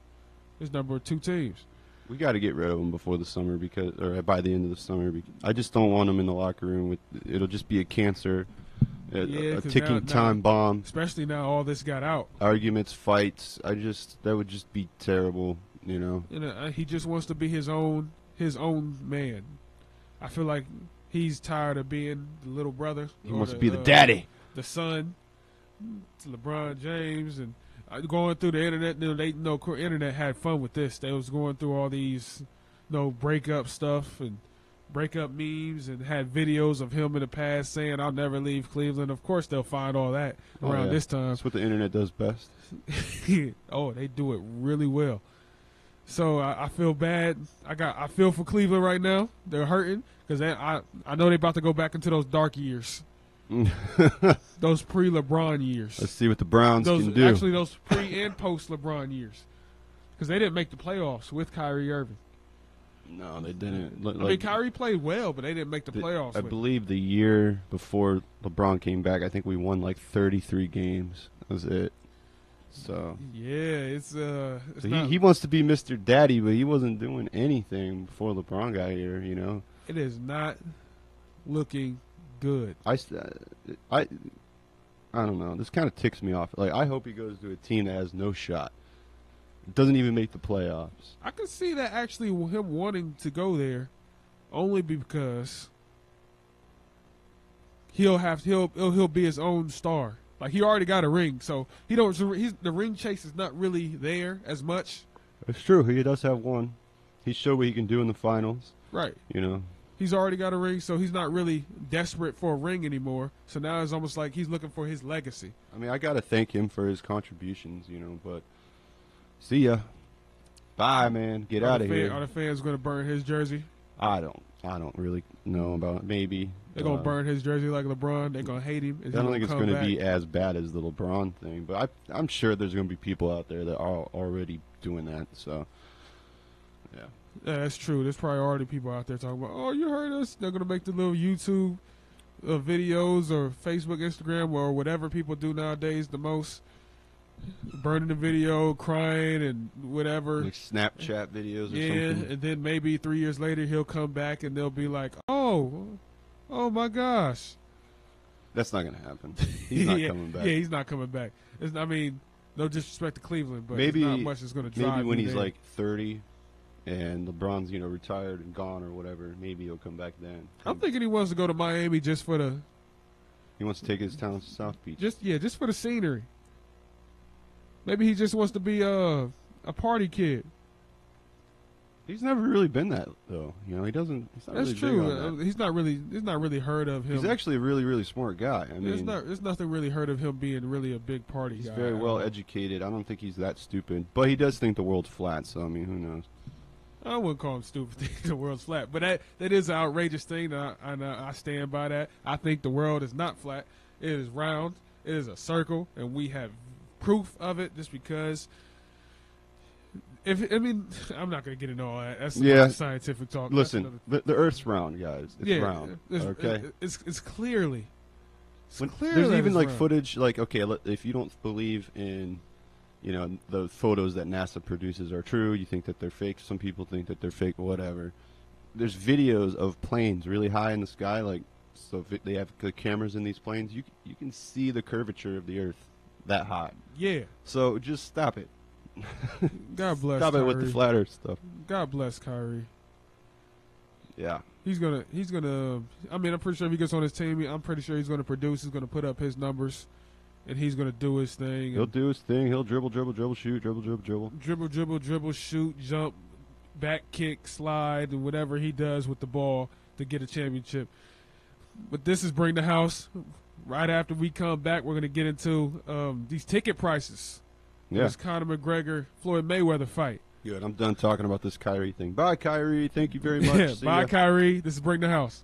2 teams. We got to get rid of him before the summer or by the end of the summer. I just don't want him in the locker room. It'll just be a cancer, a ticking time bomb. Especially now all this got out. Arguments, fights. That would just be terrible. You know, he just wants to be his own man. I feel like he's tired of being the little brother. He wants to be the daddy, the son to LeBron James, and going through the internet. Internet had fun with this. They was going through all these, breakup stuff and breakup memes, and had videos of him in the past saying, "I'll never leave Cleveland." Of course, they'll find all that around this time. That's what the internet does best. They do it really well. So I feel bad. I feel for Cleveland right now. They're hurting because I know they're about to go back into those dark years, those pre-LeBron years. Let's see what the Browns can do. Actually, those pre and post-LeBron years, because they didn't make the playoffs with Kyrie Irving. No, they didn't. I mean, Kyrie played well, but they didn't make the playoffs. I believe the year before LeBron came back, I think we won like 33 games. That was it. So yeah, he wants to be Mr. Daddy, but he wasn't doing anything before LeBron got here. You know, it is not looking good. I don't know. This kind of ticks me off. Like, I hope he goes to a team that has no shot. It doesn't even make the playoffs. I can see that actually him wanting to go there, only because he'll be his own star. Like, he already got a ring, so the ring chase is not really there as much. It's true. He does have one. He showed what he can do in the finals. Right. You know. He's already got a ring, so he's not really desperate for a ring anymore. So now it's almost like he's looking for his legacy. I mean, I got to thank him for his contributions, you know, but see ya. Bye, man. Get out of here. Are the fans going to burn his jersey? I don't really know about it. Maybe. They're going to burn his jersey like LeBron. They're going to hate him. I don't think it's going to be as bad as the LeBron thing, but I'm sure there's going to be people out there that are already doing that, so yeah. Yeah, that's true. There's probably already people out there talking about, oh, you heard us? They're going to make the little YouTube videos or Facebook, Instagram, or whatever people do nowadays the most. Burning the video, crying, and whatever. Like Snapchat videos or something. Yeah, and then maybe 3 years later he'll come back and they'll be like, oh my gosh. That's not going to happen. He's not coming back. Yeah, he's not coming back. I mean, no disrespect to Cleveland, but maybe, not much is going to drive maybe when he's there. like 30 and LeBron's, retired and gone or whatever, maybe he'll come back then. I'm thinking he wants to go to Miami just for the... He wants to take his talents to South Beach. Just for the scenery. Maybe he just wants to be a party kid. He's never really been that, though. He doesn't. He's not That's really true. big on that. It's not really heard of him. He's actually a really, really smart guy. I mean, there's nothing really heard of him being really a big party he's guy. very well educated. I don't think he's that stupid, but he does think the world's flat. So I mean, who knows? I wouldn't call him stupid. Think the world's flat, but that is an outrageous thing. I stand by that. I think the world is not flat. It is round. It is a circle, and we have proof of it just because. I'm not going to get into all that. That's scientific talk. Listen, the Earth's round, guys. It's round. Okay, it's clearly. There's even like footage. Like, okay, if you don't believe in, the photos that NASA produces are true, you think that they're fake. Some people think that they're fake. Whatever. There's videos of planes really high in the sky, so if they have the cameras in these planes, you can see the curvature of the Earth that high. Yeah. So just stop it. God bless. Stop Kyrie. it with the flat Earth stuff. God bless Kyrie. Yeah. He's gonna. I mean, I'm pretty sure if he gets on his team, I'm pretty sure he's gonna produce. He's gonna put up his numbers, and he's gonna do his thing. He'll do his thing. He'll dribble, shoot, dribble, shoot, jump, back kick, slide, and whatever he does with the ball to get a championship. But this is Bring the House. Right after we come back, we're gonna get into these ticket prices. Yeah. This Conor McGregor Floyd Mayweather fight. Good. I'm done talking about this Kyrie thing. Bye, Kyrie. Thank you very much. Bye, Kyrie. This is Bring the House.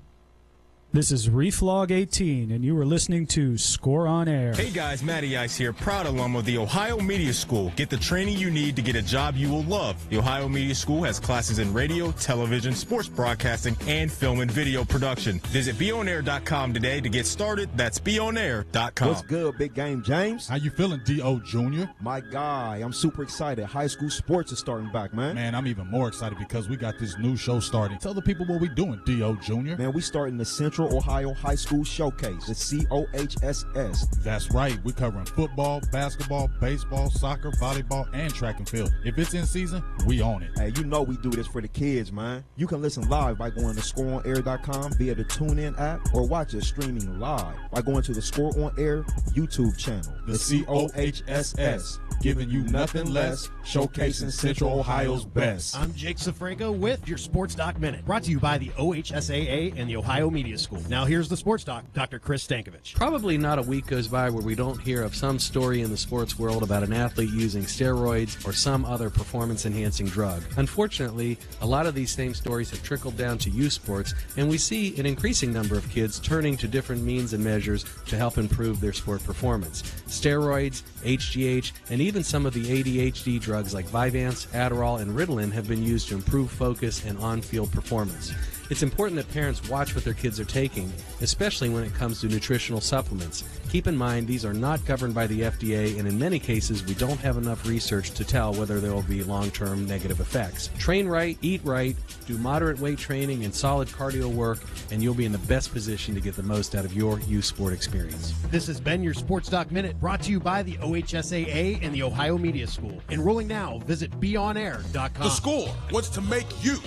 This is Reflog18, and you are listening to Score on Air. Hey guys, Matty Ice here, proud alum of the Ohio Media School. Get the training you need to get a job you will love. The Ohio Media School has classes in radio, television, sports broadcasting, and film and video production. Visit BeOnAir.com today to get started. That's BeOnAir.com. What's good, Big Game James? How you feeling, D.O. Jr.? My guy, I'm super excited. High school sports is starting back, man. Man, I'm even more excited because we got this new show starting. Tell the people what we doing, D.O. Jr. Man, we starting the Central Ohio High School Showcase, the COHSS. That's right. We're covering football, basketball, baseball, soccer, volleyball, and track and field. If it's in season, we own it. Hey, you know we do this for the kids, man. You can listen live by going to ScoreOnAir.com via the TuneIn app or watch us streaming live by going to the Score On Air YouTube channel. The COHSS, giving you nothing less, showcasing Central Ohio's best. I'm Jake Safranco with your Sports Doc Minute, brought to you by the OHSAA and the Ohio Media School. Now here's the Sports Doc, Dr. Chris Stankovich. Probably not a week goes by where we don't hear of some story in the sports world about an athlete using steroids or some other performance-enhancing drug. Unfortunately, a lot of these same stories have trickled down to youth sports, and we see an increasing number of kids turning to different means and measures to help improve their sport performance. Steroids, HGH, and even even some of the ADHD drugs like Vyvanse, Adderall, and Ritalin have been used to improve focus and on-field performance. It's important that parents watch what their kids are taking, especially when it comes to nutritional supplements. Keep in mind, these are not governed by the FDA, and in many cases, we don't have enough research to tell whether there will be long-term negative effects. Train right, eat right, do moderate weight training and solid cardio work, and you'll be in the best position to get the most out of your youth sport experience. This has been your Sports Doc Minute, brought to you by the OHSAA and the Ohio Media School. Enrolling now, visit beonair.com. The Score wants to make you,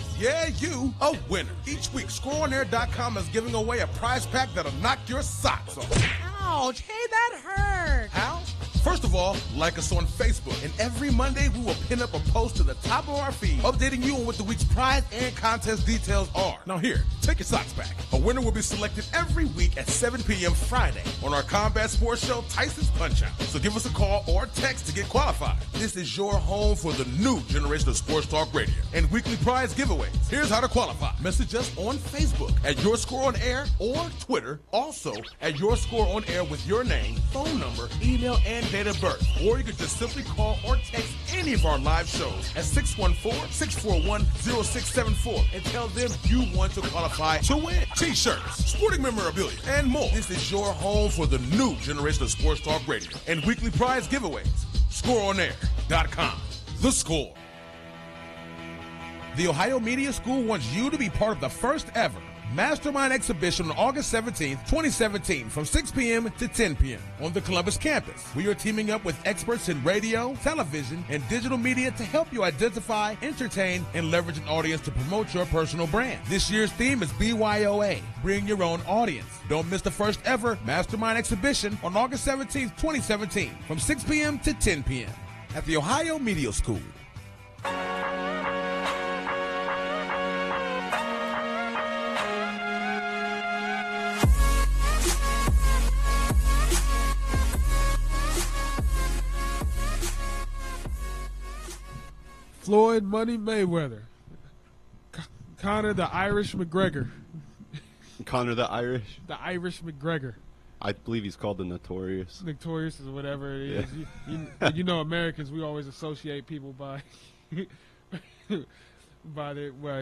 you, a winner. Each week, ScoreOnAir.com is giving away a prize pack that'll knock your socks off. Ouch, hey, that hurt. How? First of all, like us on Facebook, and every Monday we will pin up a post to the top of our feed updating you on what the week's prize and contest details are. Now here, take your socks back. A winner will be selected every week at 7 p.m. Friday on our combat sports show, Tyson's Punch-Out. So give us a call or text to get qualified. This is your home for the new generation of Sports Talk Radio and weekly prize giveaways. Here's how to qualify. Message us on Facebook at Your Score on Air or Twitter, also at Your Score on Air with your name, phone number, email, and date of birth. Or you can just simply call or text any of our live shows at 614-641-0674 and tell them you want to qualify to win T-shirts, sporting memorabilia, and more. This is your home for the new generation of Sports Talk Radio and weekly prize giveaways. ScoreOnAir.com. The Score. The Ohio Media School wants you to be part of the first ever Mastermind exhibition on August 17th, 2017 from 6 p.m. to 10 p.m. on the Columbus campus. We are teaming up with experts in radio, television, and digital media to help you identify, entertain, and leverage an audience to promote your personal brand. This year's theme is BYOA, Bring Your Own Audience. Don't miss the first ever Mastermind exhibition on August 17th, 2017 from 6 p.m. to 10 p.m. at the Ohio Media School. Floyd Money Mayweather. Conor the Irish McGregor. Conor the Irish? The Irish McGregor. I believe he's called the Notorious. Notorious is whatever it is. Yeah. You know, Americans, we always associate people by by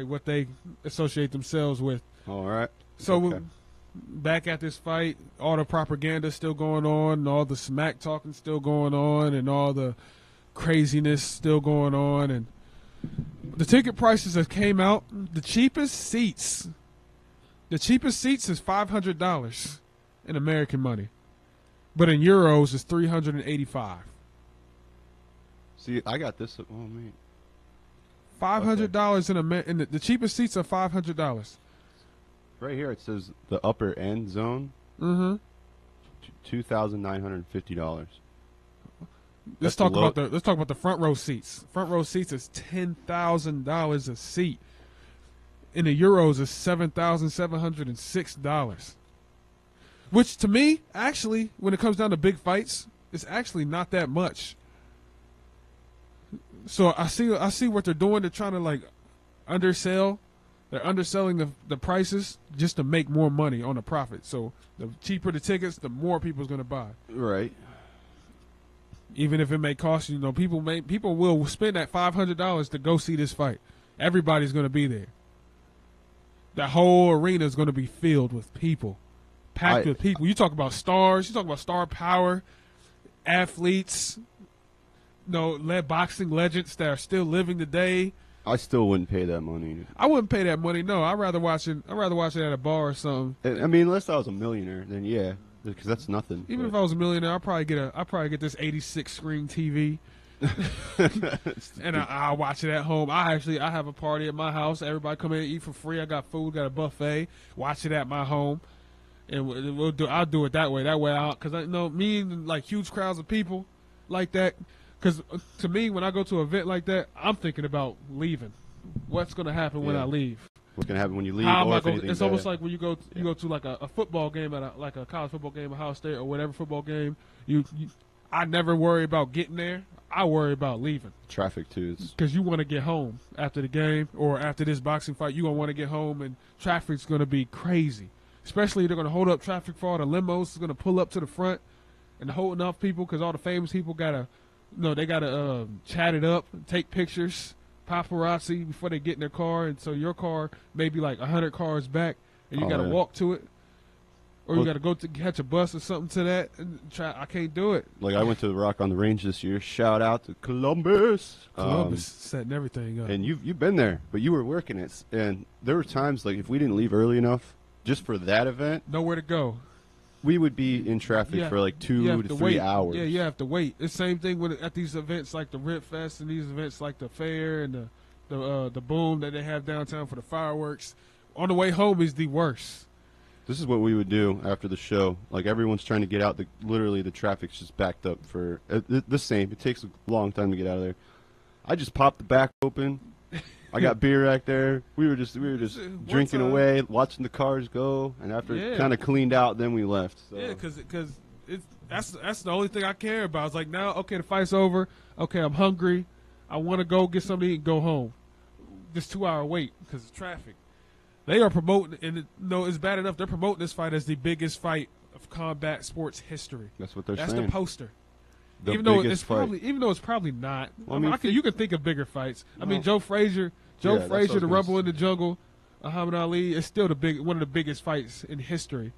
what they associate themselves with. All right. So okay. Back at this fight, all the propaganda still going on, and all the smack talking still going on, and all the craziness still going on, and the ticket prices that came out, the cheapest seats is $500 in American money, but in euros is $385. See, I got this. Oh man, $500 in the cheapest seats are $500. Right here it says the upper end zone. Mm-hmm. $2,950. Let's talk about the front row seats. Front row seats is $10,000 a seat. In the euros is $7,706. Which to me, actually, when it comes down to big fights, it's actually not that much. So I see what they're doing. They're trying to like undersell. They're underselling the prices just to make more money on the profit. So the cheaper the tickets, the more people's going to buy. Right. Even if it may cost you, people will spend that $500 to go see this fight. Everybody's going to be there. That whole arena is going to be filled with people, packed with people. You talk about stars. You talk about star power, athletes. Boxing legends that are still living today. I still wouldn't pay that money. I wouldn't pay that money. No, I'd rather watch it at a bar or something. I mean, unless I was a millionaire, then yeah. Because that's nothing. Even if I was a millionaire, I'd probably get this 86 screen TV, and I'll watch it at home. I have a party at my house. Everybody come in and eat for free. I got food, got a buffet. Watch it at my home, and I'll do it that way. That way, because I know me and like huge crowds of people like that. Because to me, when I go to an event like that, I'm thinking about leaving. What's going to happen when I leave? What's going to happen when you leave? It's almost like when you go to like a football game like a college football game, Ohio State or whatever football game. I never worry about getting there. I worry about leaving. Traffic too, because you want to get home after the game or after this boxing fight. You gonna want to get home, and traffic's gonna be crazy. Especially they're gonna hold up traffic for all the limos. It's gonna pull up to the front and hold enough people because all the famous people gotta No, they gotta chat it up, take pictures, paparazzi before they get in their car, and so your car may be like 100 cars back, and you gotta walk to it, or you gotta go to catch a bus or something to that. And I can't do it. Like I went to the Rock on the Range this year. Shout out to Columbus. Columbus setting everything up. And you've been there, but you were working it, and there were times like if we didn't leave early enough just for that event, nowhere to go. We would be in traffic for like 2 to 3 hours. Yeah, you have to wait. It's the same thing with at these events like the Rip Fest and these events like the fair and the boom that they have downtown for the fireworks. On the way home is the worst. This is what we would do after the show. Like everyone's trying to get out. Literally the traffic's just backed up for the same. It takes a long time to get out of there. I just popped the back open. I got beer back there. We were just drinking away, watching the cars go, and after it kind of cleaned out, then we left. So. Yeah, because that's the only thing I care about. It's like now, okay, the fight's over. Okay, I'm hungry. I want to go get something to eat and go home. This 2-hour wait because of traffic. They are promoting, and it's bad enough they're promoting this fight as the biggest fight of combat sports history. That's what they're saying. That's the poster. The even though it's probably not. Well, I mean, you can think of bigger fights. I mean, Joe Frazier, the Rumble in the Jungle, Muhammad Ali is still one of the biggest fights in history.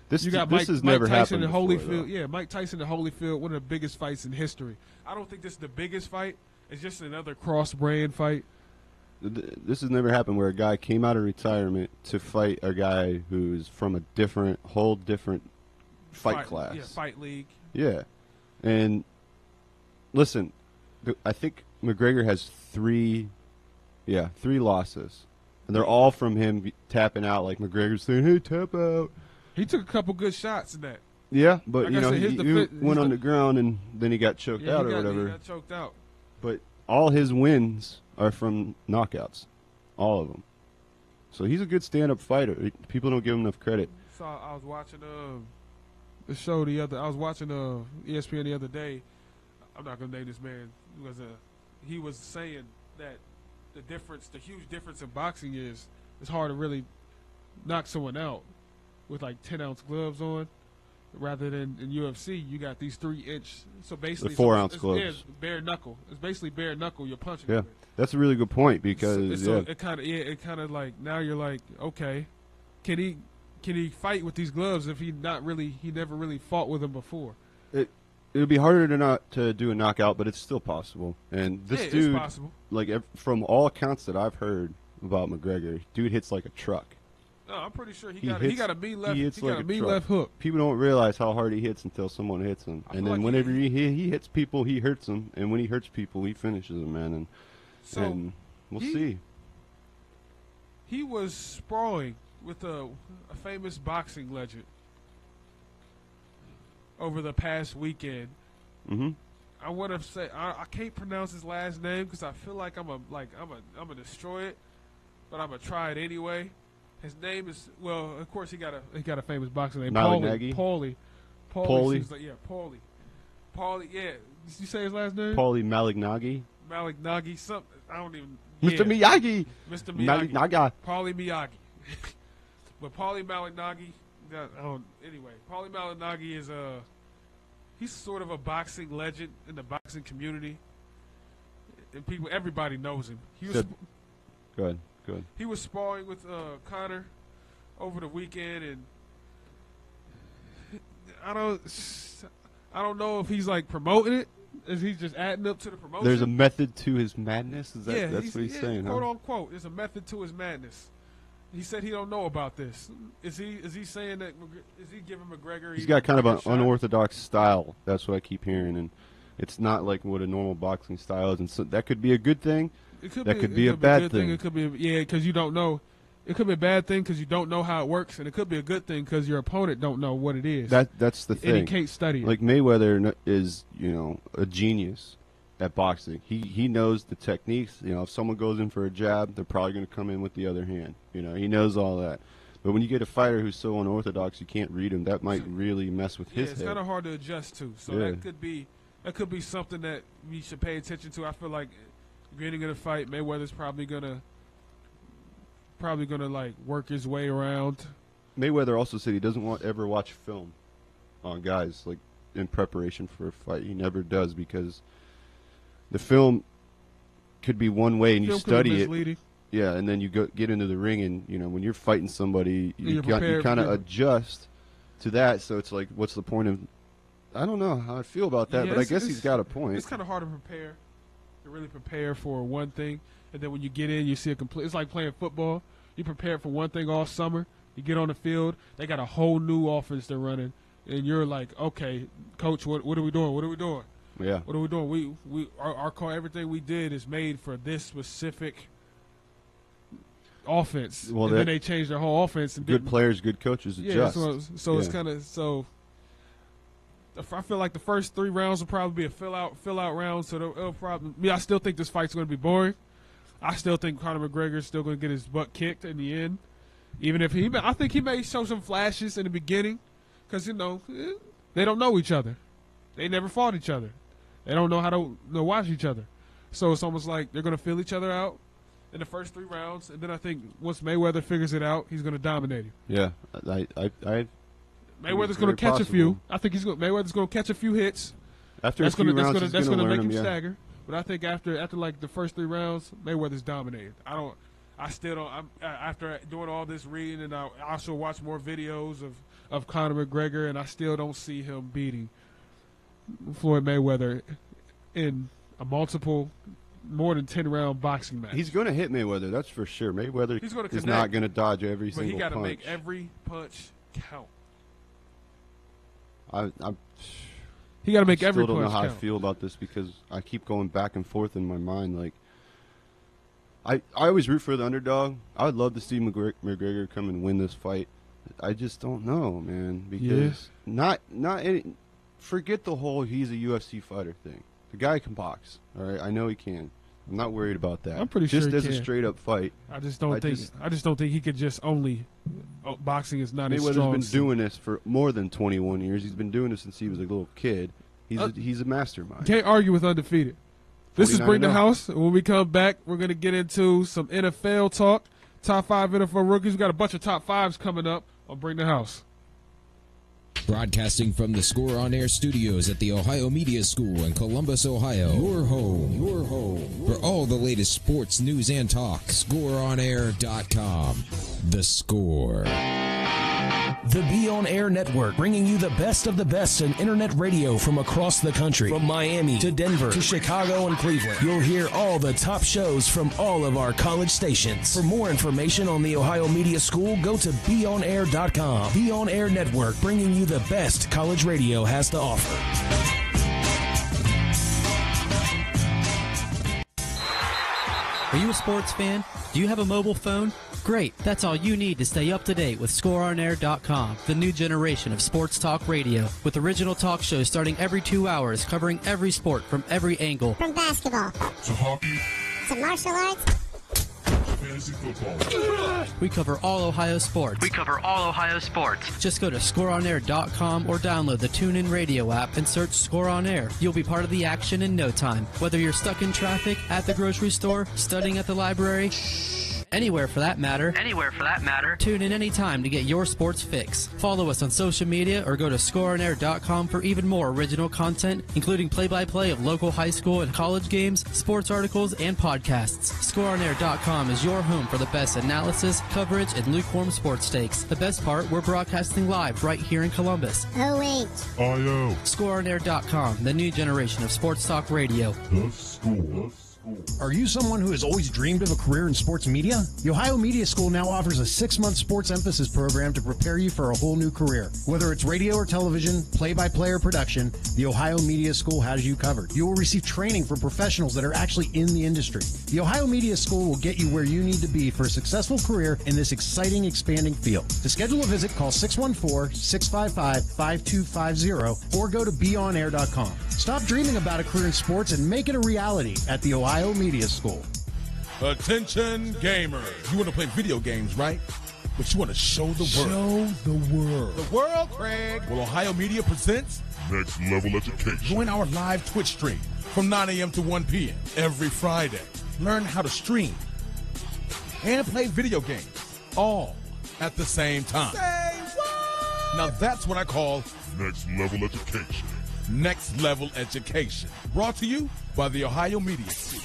This got Mike Tyson happened and before, Holyfield. though. Yeah, Mike Tyson and Holyfield, one of the biggest fights in history. I don't think this is the biggest fight. It's just another cross-brand fight. This has never happened where a guy came out of retirement to fight a guy who's from a whole different fight class. Yeah, fight league. Yeah, and listen, I think McGregor has three losses, and they're all from him tapping out. Like McGregor saying, "Hey, tap out." He took a couple good shots in that. Yeah, but like he went on the ground and then he got choked out or whatever. He got choked out. But all his wins are from knockouts, all of them. So he's a good stand-up fighter. People don't give him enough credit. So I was watching the show I was watching ESPN the other day. I'm not gonna name this man because he was saying that the huge difference in boxing is it's hard to really knock someone out with like 10-ounce gloves on. Rather than in UFC, you got these 3-inch. So basically, 4-ounce gloves. Yeah, bare knuckle. It's basically bare knuckle. You're punching. Yeah, that's a really good point because it kind of like now you're like, okay, can he fight with these gloves if he never really fought with them before? It would be harder to do a knockout, but it's still possible. And this dude, it's possible. Like from all accounts that I've heard about McGregor, dude hits like a truck. No, I'm pretty sure he got a mean left. He hits like a mean left hook. People don't realize how hard he hits until someone hits him, and then whenever he hits people, he hurts them, and when he hurts people, he finishes them, man. And we'll see. He was sprawling with a famous boxing legend over the past weekend. Mm-hmm. I want to say I can't pronounce his last name because I feel like I'm gonna destroy it, but I'm gonna try it anyway. His name is of course he got a famous boxing name. Paulie. Paulie. Yeah, Paulie. Paulie. Yeah. Did you say his last name? Paulie Malignaggi. Malignaggi. Something. I don't even. Mr. Miyagi. Mr. Miyagi. Malignaggi. Paulie Miyagi. But Paulie Malignaggi. Anyway, Paulie Malignaggi is he's sort of a boxing legend in the boxing community, and everybody knows him. Go ahead. Good. He was sparring with Conor over the weekend, and I don't know if he's like promoting it. Is he just adding up to the promotion? There's a method to his madness. That's what he's saying? Quote unquote. There's a method to his madness. He said he don't know about this. Is he saying that? Is he giving McGregor? He's got kind of an unorthodox style. That's what I keep hearing, and it's not like what a normal boxing style is. And so that could be a good thing. That could be a bad thing. It could be because you don't know. It could be a bad thing because you don't know how it works, and it could be a good thing because your opponent don't know what it is. That's the thing. And he can't study it. Like Mayweather is, a genius at boxing. He knows the techniques. If someone goes in for a jab, they're probably going to come in with the other hand. He knows all that. But when you get a fighter who's so unorthodox, you can't read him. That might really mess with his head. It's kind of hard to adjust to. So that could be something that we should pay attention to. I feel like beginning of the fight, Mayweather's probably gonna like work his way around. Mayweather also said he doesn't ever watch film on guys like in preparation for a fight. He never does because the film could be one way and you Film could be study it. misleading. Yeah, and then you get into the ring, and when you're fighting somebody, you kind of adjust to that. So it's like, what's the point of? I don't know how I feel about that, but I guess he's got a point. It's kind of hard to prepare, to really prepare for one thing, and then when you get in, you see a complete. It's like playing football. You prepare for one thing all summer. You get on the field, they got a whole new offense they're running, and you're like, okay, coach, what are we doing? What are we doing? Yeah. What are we doing? Our call, everything we did is made for this specific offense. Well, and then they changed their whole offense. And good players, good coaches adjust. So it's kind of so. I feel like the first 3 rounds will probably be a fill out round. So it'll probably. I still think this fight's going to be boring. I still think Conor McGregor is still going to get his butt kicked in the end. Even if I think he may show some flashes in the beginning, because they don't know each other. They never fought each other. They don't know how to watch each other. So it's almost like they're going to feel each other out in the first 3 rounds, and then I think once Mayweather figures it out, he's going to dominate him. Yeah, Mayweather's going to catch a few. I think Mayweather's going to catch a few hits. After a few rounds, that's going to make him yeah. stagger. But I think after like the first 3 rounds, Mayweather's dominated. After doing all this reading, and I also watch more videos of Conor McGregor, and I still don't see him beating Floyd Mayweather in a more than 10-round boxing match. He's going to hit Mayweather, that's for sure. Mayweather is not going to dodge every single punch. But he got to make every punch count. He got to make every punch count. I still don't know how I feel about this because I keep going back and forth in my mind. Like, I always root for the underdog. I would love to see McGregor come and win this fight. I just don't know, man, because not any. Forget the whole he's a UFC fighter thing. The guy can box. All right, I know he can. I'm not worried about that. I'm pretty sure just he as can. A straight up fight. I just don't think he could just only. Boxing is not his strong. Mayweather's been doing this for more than 21 years. He's been doing this since he was a little kid. He's a mastermind. Can't argue with undefeated. This is Bring the House. When we come back, we're going to get into some NFL talk. Top 5 NFL rookies. We got a bunch of top 5s coming up on Bring the House. Broadcasting from the Score On Air studios at the Ohio Media School in Columbus, Ohio. Your home for all the latest sports news and talk. ScoreOnAir.com. The Score. The Be On Air Network, bringing you the best of the best in internet radio from across the country. From Miami to Denver to Chicago and Cleveland. You'll hear all the top shows from all of our college stations. For more information on the Ohio Media School, go to BeOnAir.com. Be On Air Network, bringing you the best college radio has to offer. Are you a sports fan? Do you have a mobile phone? Great, that's all you need to stay up to date with ScoreOnAir.com, the new generation of sports talk radio, with original talk shows starting every 2 hours, covering every sport from every angle. From basketball to hockey to martial arts to fantasy football. We cover all Ohio sports. Just go to ScoreOnAir.com or download the TuneIn Radio app and search Score On Air. You'll be part of the action in no time. Whether you're stuck in traffic, at the grocery store, studying at the library, anywhere for that matter. Tune in anytime to get your sports fix. Follow us on social media or go to ScoreOnAir.com for even more original content, including play-by-play of local high school and college games, sports articles, and podcasts. ScoreOnAir.com is your home for the best analysis, coverage, and lukewarm sports takes. The best part, we're broadcasting live right here in Columbus. Oh, wait. IO. ScoreOnAir.com, the new generation of sports talk radio. The Score. Are you someone who has always dreamed of a career in sports media? The Ohio Media School now offers a 6-month sports emphasis program to prepare you for a whole new career. Whether it's radio or television, play-by-play or production, the Ohio Media School has you covered. You will receive training from professionals that are actually in the industry. The Ohio Media School will get you where you need to be for a successful career in this exciting, expanding field. To schedule a visit, call 614-655-5250 or go to BeOnAir.com. Stop dreaming about a career in sports and make it a reality at the Ohio Media School. Attention gamers. You want to play video games, right? But you want to show the world. The world, Craig. Well, Ohio Media presents Next Level Education. Join our live Twitch stream from 9 a.m. to 1 p.m. every Friday. Learn how to stream and play video games all at the same time. Say what? Now that's what I call Next Level Education. Next Level Education. Brought to you by the Ohio Media School.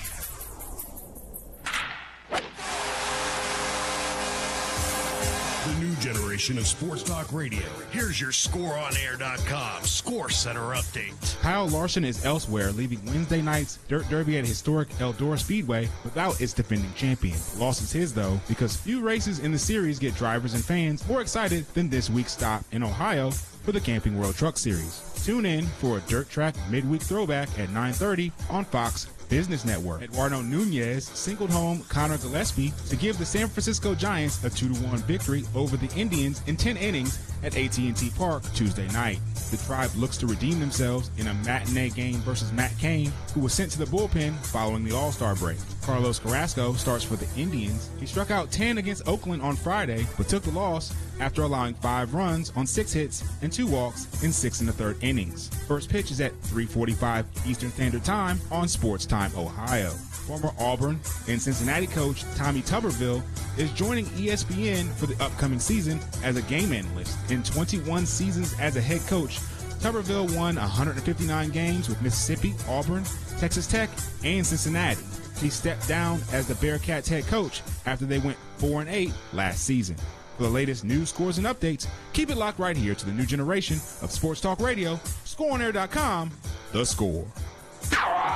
The new generation of sports talk radio. Here's your ScoreOnAir.com Score Center update. Kyle Larson is elsewhere, leaving Wednesday night's Dirt Derby at historic Eldora Speedway without its defending champion. The loss is his, though, because few races in the series get drivers and fans more excited than this week's stop in Ohio for the Camping World Truck Series. Tune in for a dirt track midweek throwback at 9:30 on Fox Business Network. Eduardo Nunez singled home Connor Gillespie to give the San Francisco Giants a 2-1 victory over the Indians in 10 innings at AT&T Park Tuesday night. The Tribe looks to redeem themselves in a matinee game versus Matt Cain, who was sent to the bullpen following the All-Star break. Carlos Carrasco starts for the Indians. He struck out 10 against Oakland on Friday, but took the loss after allowing 5 runs on 6 hits and 2 walks in 6 1/3 innings. First pitch is at 3:45 Eastern Standard Time on Sports Time Ohio. Former Auburn and Cincinnati coach Tommy Tuberville is joining ESPN for the upcoming season as a game analyst. In 21 seasons as a head coach, Tuberville won 159 games with Mississippi, Auburn, Texas Tech, and Cincinnati. He stepped down as the Bearcats head coach after they went 4-8 last season. For the latest news, scores, and updates, keep it locked right here to the new generation of Sports Talk Radio, ScoreOnAir.com, The Score.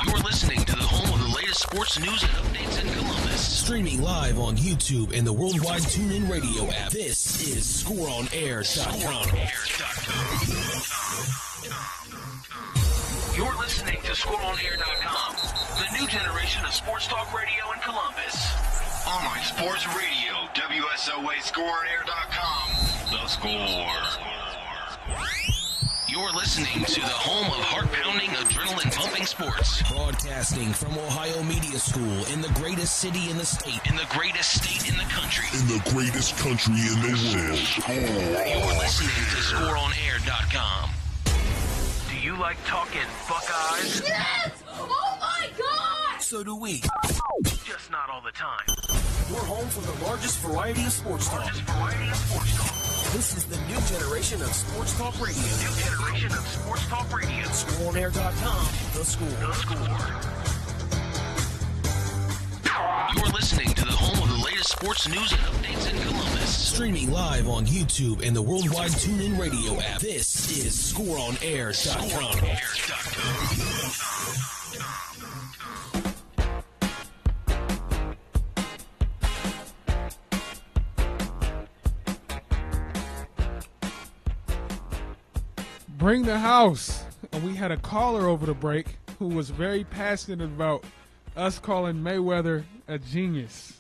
You're listening to the home of the latest sports news and updates in Columbus. Streaming live on YouTube and the worldwide TuneIn Radio app. This is ScoreOnAir.com. You're listening to ScoreOnAir.com, the new generation of sports talk radio in Columbus. Online sports radio, WSOA ScoreOnAir.com. The Score. You're listening to the home of heart-pounding, adrenaline-pumping sports. Broadcasting from Ohio Media School in the greatest city in the state. In the greatest state in the country. In the greatest country in the world. You're listening to ScoreOnAir.com. Do you like talking Buckeyes? Yes! Oh my God! So do we. Just not all the time. We're home for the largest variety of sports talk. This is the new generation of sports talk radio. New generation of sports talk radio. ScoreOnAir.com. The Score. The Score. You're listening to the home of the latest sports news and updates in Columbus. Streaming live on YouTube and the worldwide TuneIn Radio app. This is ScoreOnAir.com. Bring the house. And we had a caller over the break who was very passionate about us calling Mayweather a genius.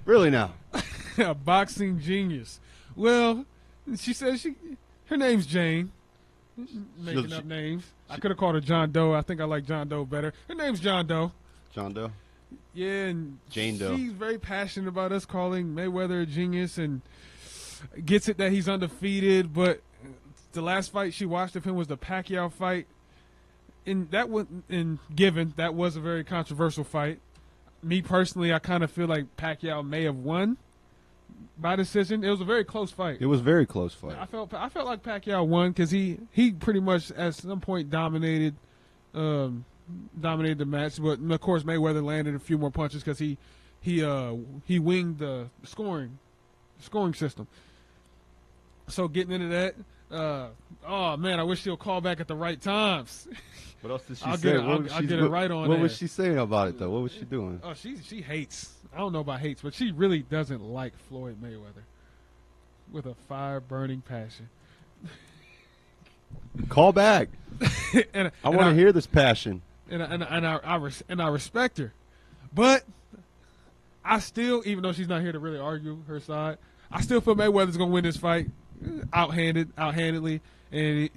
Really now? A boxing genius. Well, she says her name's Jane. Making up names. I could have called her John Doe. I think I like John Doe better. Her name's John Doe. John Doe? Yeah, and Jane Doe. She's very passionate about us calling Mayweather a genius and gets it that he's undefeated, but the last fight she watched of him was the Pacquiao fight. And that was that was a very controversial fight. Me personally, I kind of feel like Pacquiao may have won by decision. It was a very close fight. It was a very close fight. I felt like Pacquiao won because he pretty much at some point dominated the match. But of course Mayweather landed a few more punches because he winged the scoring system. So getting into that. Oh man, I wish she'll call back at the right times. What else did she say? I'll get it right on. What was she saying about it though? What was she doing? Oh, she hates. I don't know about hates, but she really doesn't like Floyd Mayweather with a fire-burning passion. Call back. I want to hear this passion. And I respect her, but I still, even though she's not here to really argue her side, I still feel Mayweather's gonna win this fight. Outhandedly, and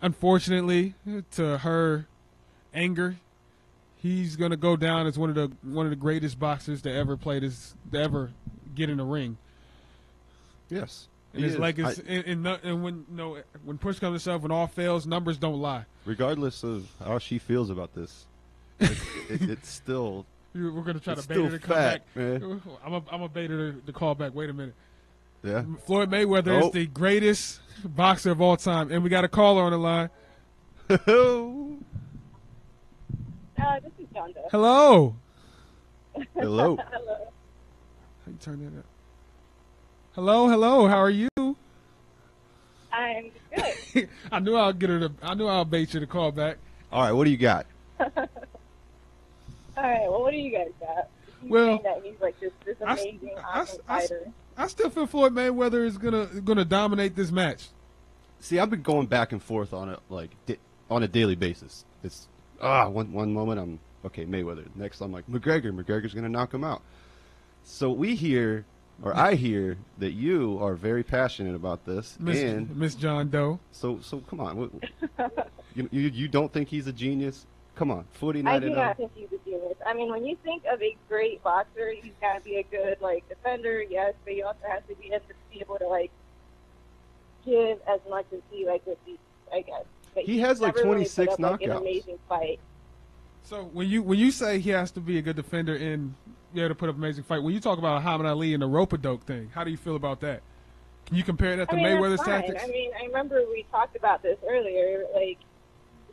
unfortunately, to her anger, he's gonna go down as one of the greatest boxers to ever get in the ring. Yes, and his legacy, and when push comes to shove, when all fails, numbers don't lie. Regardless of how she feels about this, it's still. We're gonna try to bait her to come back. Man. I'm a bait her to call back. Wait a minute. Yeah. Floyd Mayweather is the greatest boxer of all time. And we got a caller on the line. This is John Doe. Hello. Hello. Hello. How you turn that up? Hello, hello. How are you? I'm good. I knew I'll bait you to call back. All right, what do you got? All right. Well, what do you guys got? He's Well, saying that he's like this amazing, awesome fighter. I still feel Floyd Mayweather is gonna dominate this match. See, I've been going back and forth on it on a daily basis. It's one moment I'm okay Mayweather, next I'm like McGregor's gonna knock him out. So I hear that you are very passionate about this, and Miss John Doe. So come on, you don't think he's a genius? Come on, 49 I do not think he's a genius. I mean, when you think of a great boxer, he's got to be a good defender, yes, but you also have to be able to give as much as he would be, I guess. But He has, never 26 really put up, an knockouts. amazing fight. So when you say he has to be a good defender and to put up an amazing fight, when you talk about Muhammad Ali and the rope-a-dope thing, how do you feel about that? Can you compare that to Mayweather's that's fine. tactics? I mean, I remember we talked about this earlier.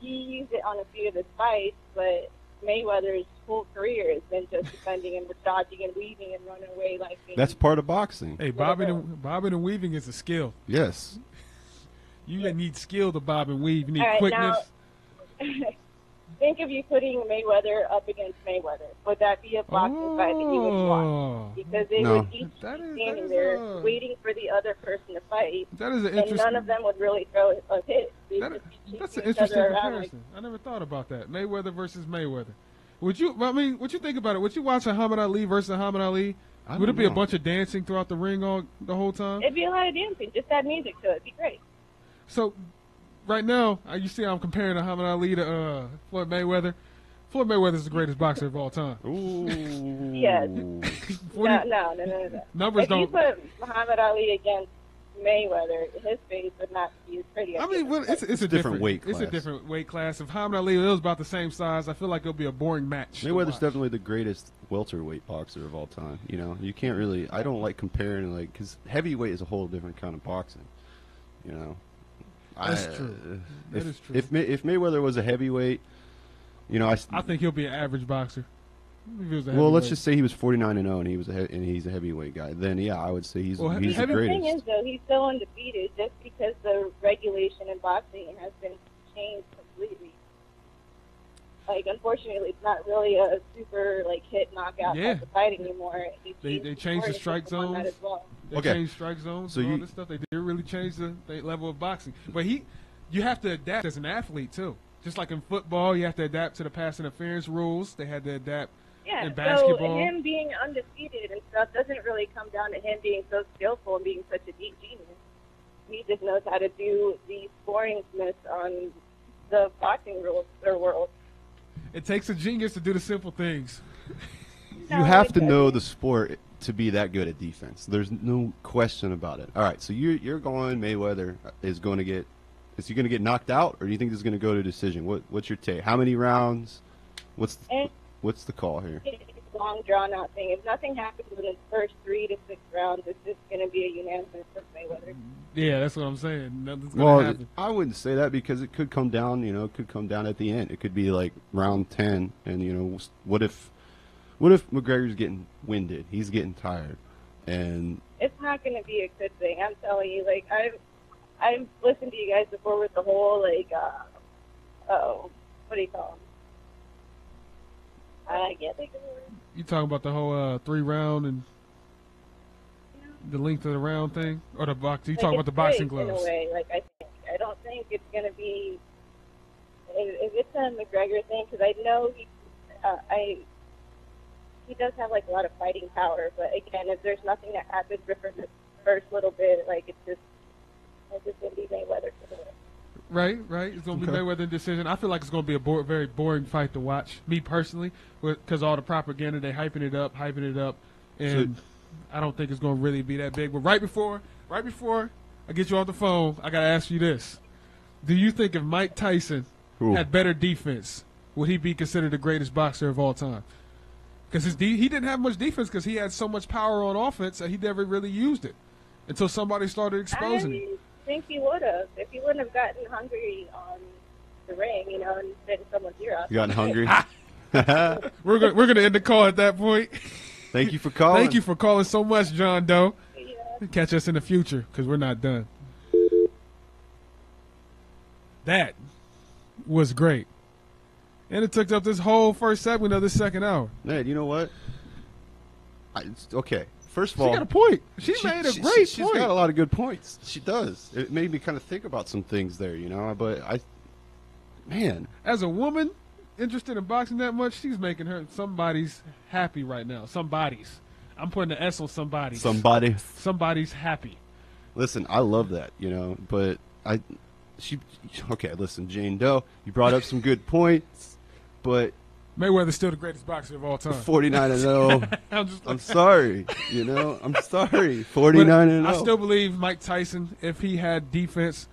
He used it on a few of his fights, but Mayweather's whole career has been just defending and dodging and weaving and running away That's part of boxing. Hey, bobbing and weaving is a skill. Yes. You need skill to bob and weave. You need All right, quickness. Now, think of you putting Mayweather up against Mayweather. Would that be a boxing fight that you would watch? Because they would each be standing there waiting for the other person to fight. That is an and interesting. none of them would really throw a hit. That's an interesting comparison. I never thought about that. Mayweather versus Mayweather. Would you think about it? Would you watch Muhammad Ali versus Muhammad Ali? Would it be a bunch of dancing throughout the ring the whole time? It'd be a lot of dancing. Just add music to it. It'd be great. So, right now, you see I'm comparing Muhammad Ali to Floyd Mayweather. Floyd Mayweather is the greatest boxer of all time. Ooh. Yeah. No. Numbers if you put Muhammad Ali against Mayweather, his face would not be as pretty. I mean, it's a different weight class. It's a different weight class. If Muhammad Ali was about the same size, I feel like it'll be a boring match. Mayweather's definitely the greatest welterweight boxer of all time. You can't really. I don't like comparing because heavyweight is a whole different kind of boxing. That's true. That is true. If Mayweather was a heavyweight, I think he'll be an average boxer. If he was a well, let's heavyweight. just say he was 49-0 and he's a heavyweight guy. Then I would say he's the greatest. The thing is, though, he's so undefeated just because the regulation in boxing has been changed completely. Unfortunately, it's not really a super hit knockout type of fight anymore. They changed the strike zones. Well. They changed strike zones So and all this stuff. They did really change the level of boxing. But you have to adapt as an athlete too. Just like in football, you have to adapt to the pass interference rules. They had to adapt in basketball. So him being undefeated and stuff doesn't really come down to him being so skillful and being such a deep genius. He just knows how to do the scoringsmith on the boxing rules or world. It takes a genius to do the simple things. You have to know the sport to be that good at defense. There's no question about it. All right, so you're going Mayweather is going to get. Is he going to get knocked out, or do you think this is going to go to decision? What's your take? How many rounds? What's the call here? It's a long, drawn-out thing. If nothing happens in the first 3 to 6 rounds, it's just going to be a unanimous for Mayweather. Yeah, that's what I'm saying. Nothing's going to happen. I wouldn't say that because it could come down. It could come down at the end. It could be like round 10, and what if McGregor's getting winded? He's getting tired, and it's not going to be a good thing. I'm telling you. I've listened to you guys before with the whole what do you call them? I can't think of the word. You talking about the whole 3-round and the length of the round thing, or the box? You talking about the boxing gloves? In a way, I don't think it's going to be. If it's a McGregor thing, because I know he does have a lot of fighting power, but again, if there's nothing that happens for the first little bit, it's just going to be Mayweather for the win. Right. It's going to be Mayweather decision. I feel like it's going to be a very boring fight to watch. Me personally, because all the propaganda, they hyping it up, and I don't think it's going to really be that big. But right before I get you off the phone, I got to ask you this: do you think if Mike Tyson had better defense, would he be considered the greatest boxer of all time? Because he didn't have much defense because he had so much power on offense that he never really used it until somebody started exposing him. I think he would have if he wouldn't have gotten hungry on the ring, you know, and sit in someone's ear off. You gotten hungry? We're gonna end the call at that point. Thank you for calling. Thank you for calling so much, John Doe. Catch us in the future because we're not done. That was great. And it took up this whole first segment of this second hour. Man, you know what? Okay. First of all, she got a point. She made a great point. She's got a lot of good points. She does. It made me kind of think about some things there, you know. But man, as a woman interested in boxing that much, she's making somebody's happy right now. Somebody's. I'm putting the S on somebody's. Somebody's happy. Listen, I love that, you know. But okay. Listen, Jane Doe, you brought up some good points, but Mayweather's still the greatest boxer of all time. 49-0. I'm sorry. You know, I'm sorry. 49-0. I still believe Mike Tyson, if he had defense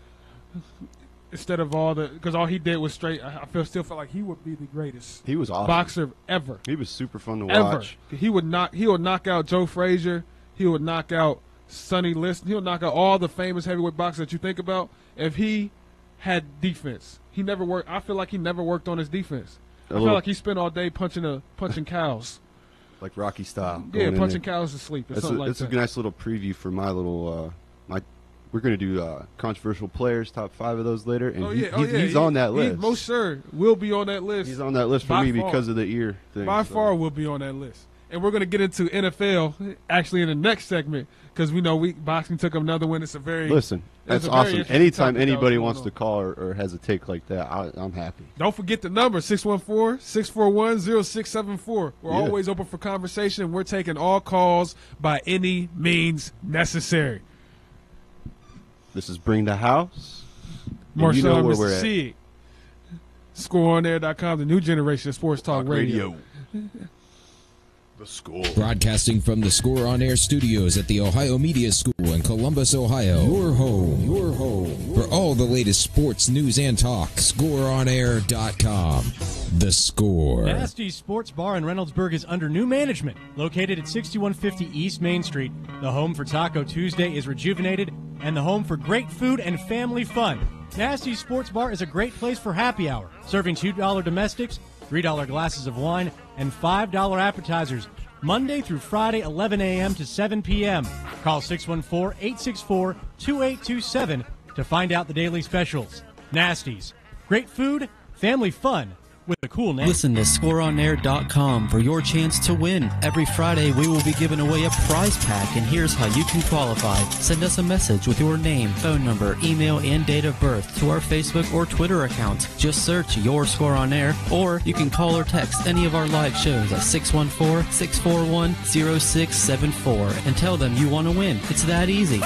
instead of because all he did was straight, I still felt like he would be the greatest. He was awesome. Boxer ever. He was super fun to watch. He would knock out Joe Frazier. He would knock out Sonny Liston. He would knock out all the famous heavyweight boxers that you think about if he had defense. He never worked. I feel like he never worked on his defense. I feel like he spent all day punching cows. Like Rocky style. Yeah, punching cows to sleep. It's a nice little preview for my little we're going to do controversial players, top 5 of those later. And he's on that list. He most sure will be on that list. He's on that list for me because of the ear thing. By far will be on that list. And we're going to get into NFL actually in the next segment because we know boxing took another win. It's a very that's awesome. Anytime anybody wants to call or has a take like that, I'm happy. Don't forget the number, 614-641-0674. We're always open for conversation, and we're taking all calls by any means necessary. This is Bring the House. Marshall, you know where we're at. ScoreOnAir.com, the new generation of sports talk radio. The Score. Broadcasting from the Score On Air studios at the Ohio Media School in Columbus, Ohio. Your home for all the latest sports news and talk. ScoreOnAir.com. The Score. Nasty Sports Bar in Reynoldsburg is under new management. Located at 6150 East Main Street, the home for Taco Tuesday is rejuvenated and the home for great food and family fun. Nasty Sports Bar is a great place for happy hour, serving $2 domestics, $3 glasses of wine, and $5 appetizers, Monday through Friday, 11 a.m. to 7 p.m. Call 614-864-2827 to find out the daily specials. Nasty's. Great food, family fun, with a cool name. Listen to ScoreOnAir.com for your chance to win. Every Friday, we will be giving away a prize pack, and here's how you can qualify. Send us a message with your name, phone number, email, and date of birth to our Facebook or Twitter account. Just search Your Score on Air, or you can call or text any of our live shows at 614-641-0674 and tell them you want to win. It's that easy.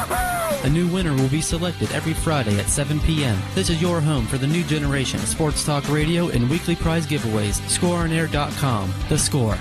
A new winner will be selected every Friday at 7 p.m. This is your home for the new generation of sports talk radio and weekly prize giveaways. ScoreOnAir.com. The Score.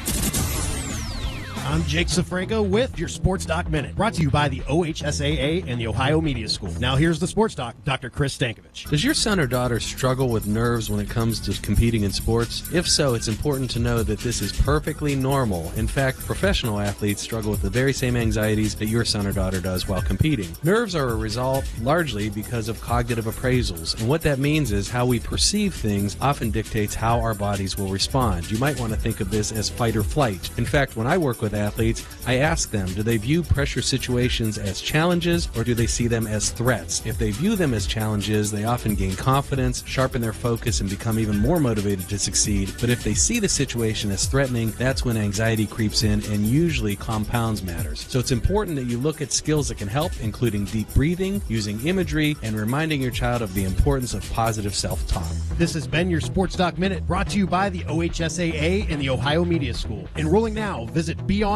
I'm Jake Safranco with your Sports Doc Minute, brought to you by the OHSAA and the Ohio Media School. Now here's the Sports Doc, Dr. Chris Stankovich. Does your son or daughter struggle with nerves when it comes to competing in sports? If so, it's important to know that this is perfectly normal. In fact, professional athletes struggle with the very same anxieties that your son or daughter does while competing. Nerves are a result largely because of cognitive appraisals, and what that means is how we perceive things often dictates how our bodies will respond. You might want to think of this as fight or flight. In fact, when I work with athletes, I ask them, do they view pressure situations as challenges or do they see them as threats? If they view them as challenges, they often gain confidence, sharpen their focus, and become even more motivated to succeed. But if they see the situation as threatening, that's when anxiety creeps in and usually compounds matters. So it's important that you look at skills that can help, including deep breathing, using imagery, and reminding your child of the importance of positive self-talk. This has been your Sports Doc Minute, brought to you by the OHSAA and the Ohio Media School. Enrolling now, visit BeOnAir.com.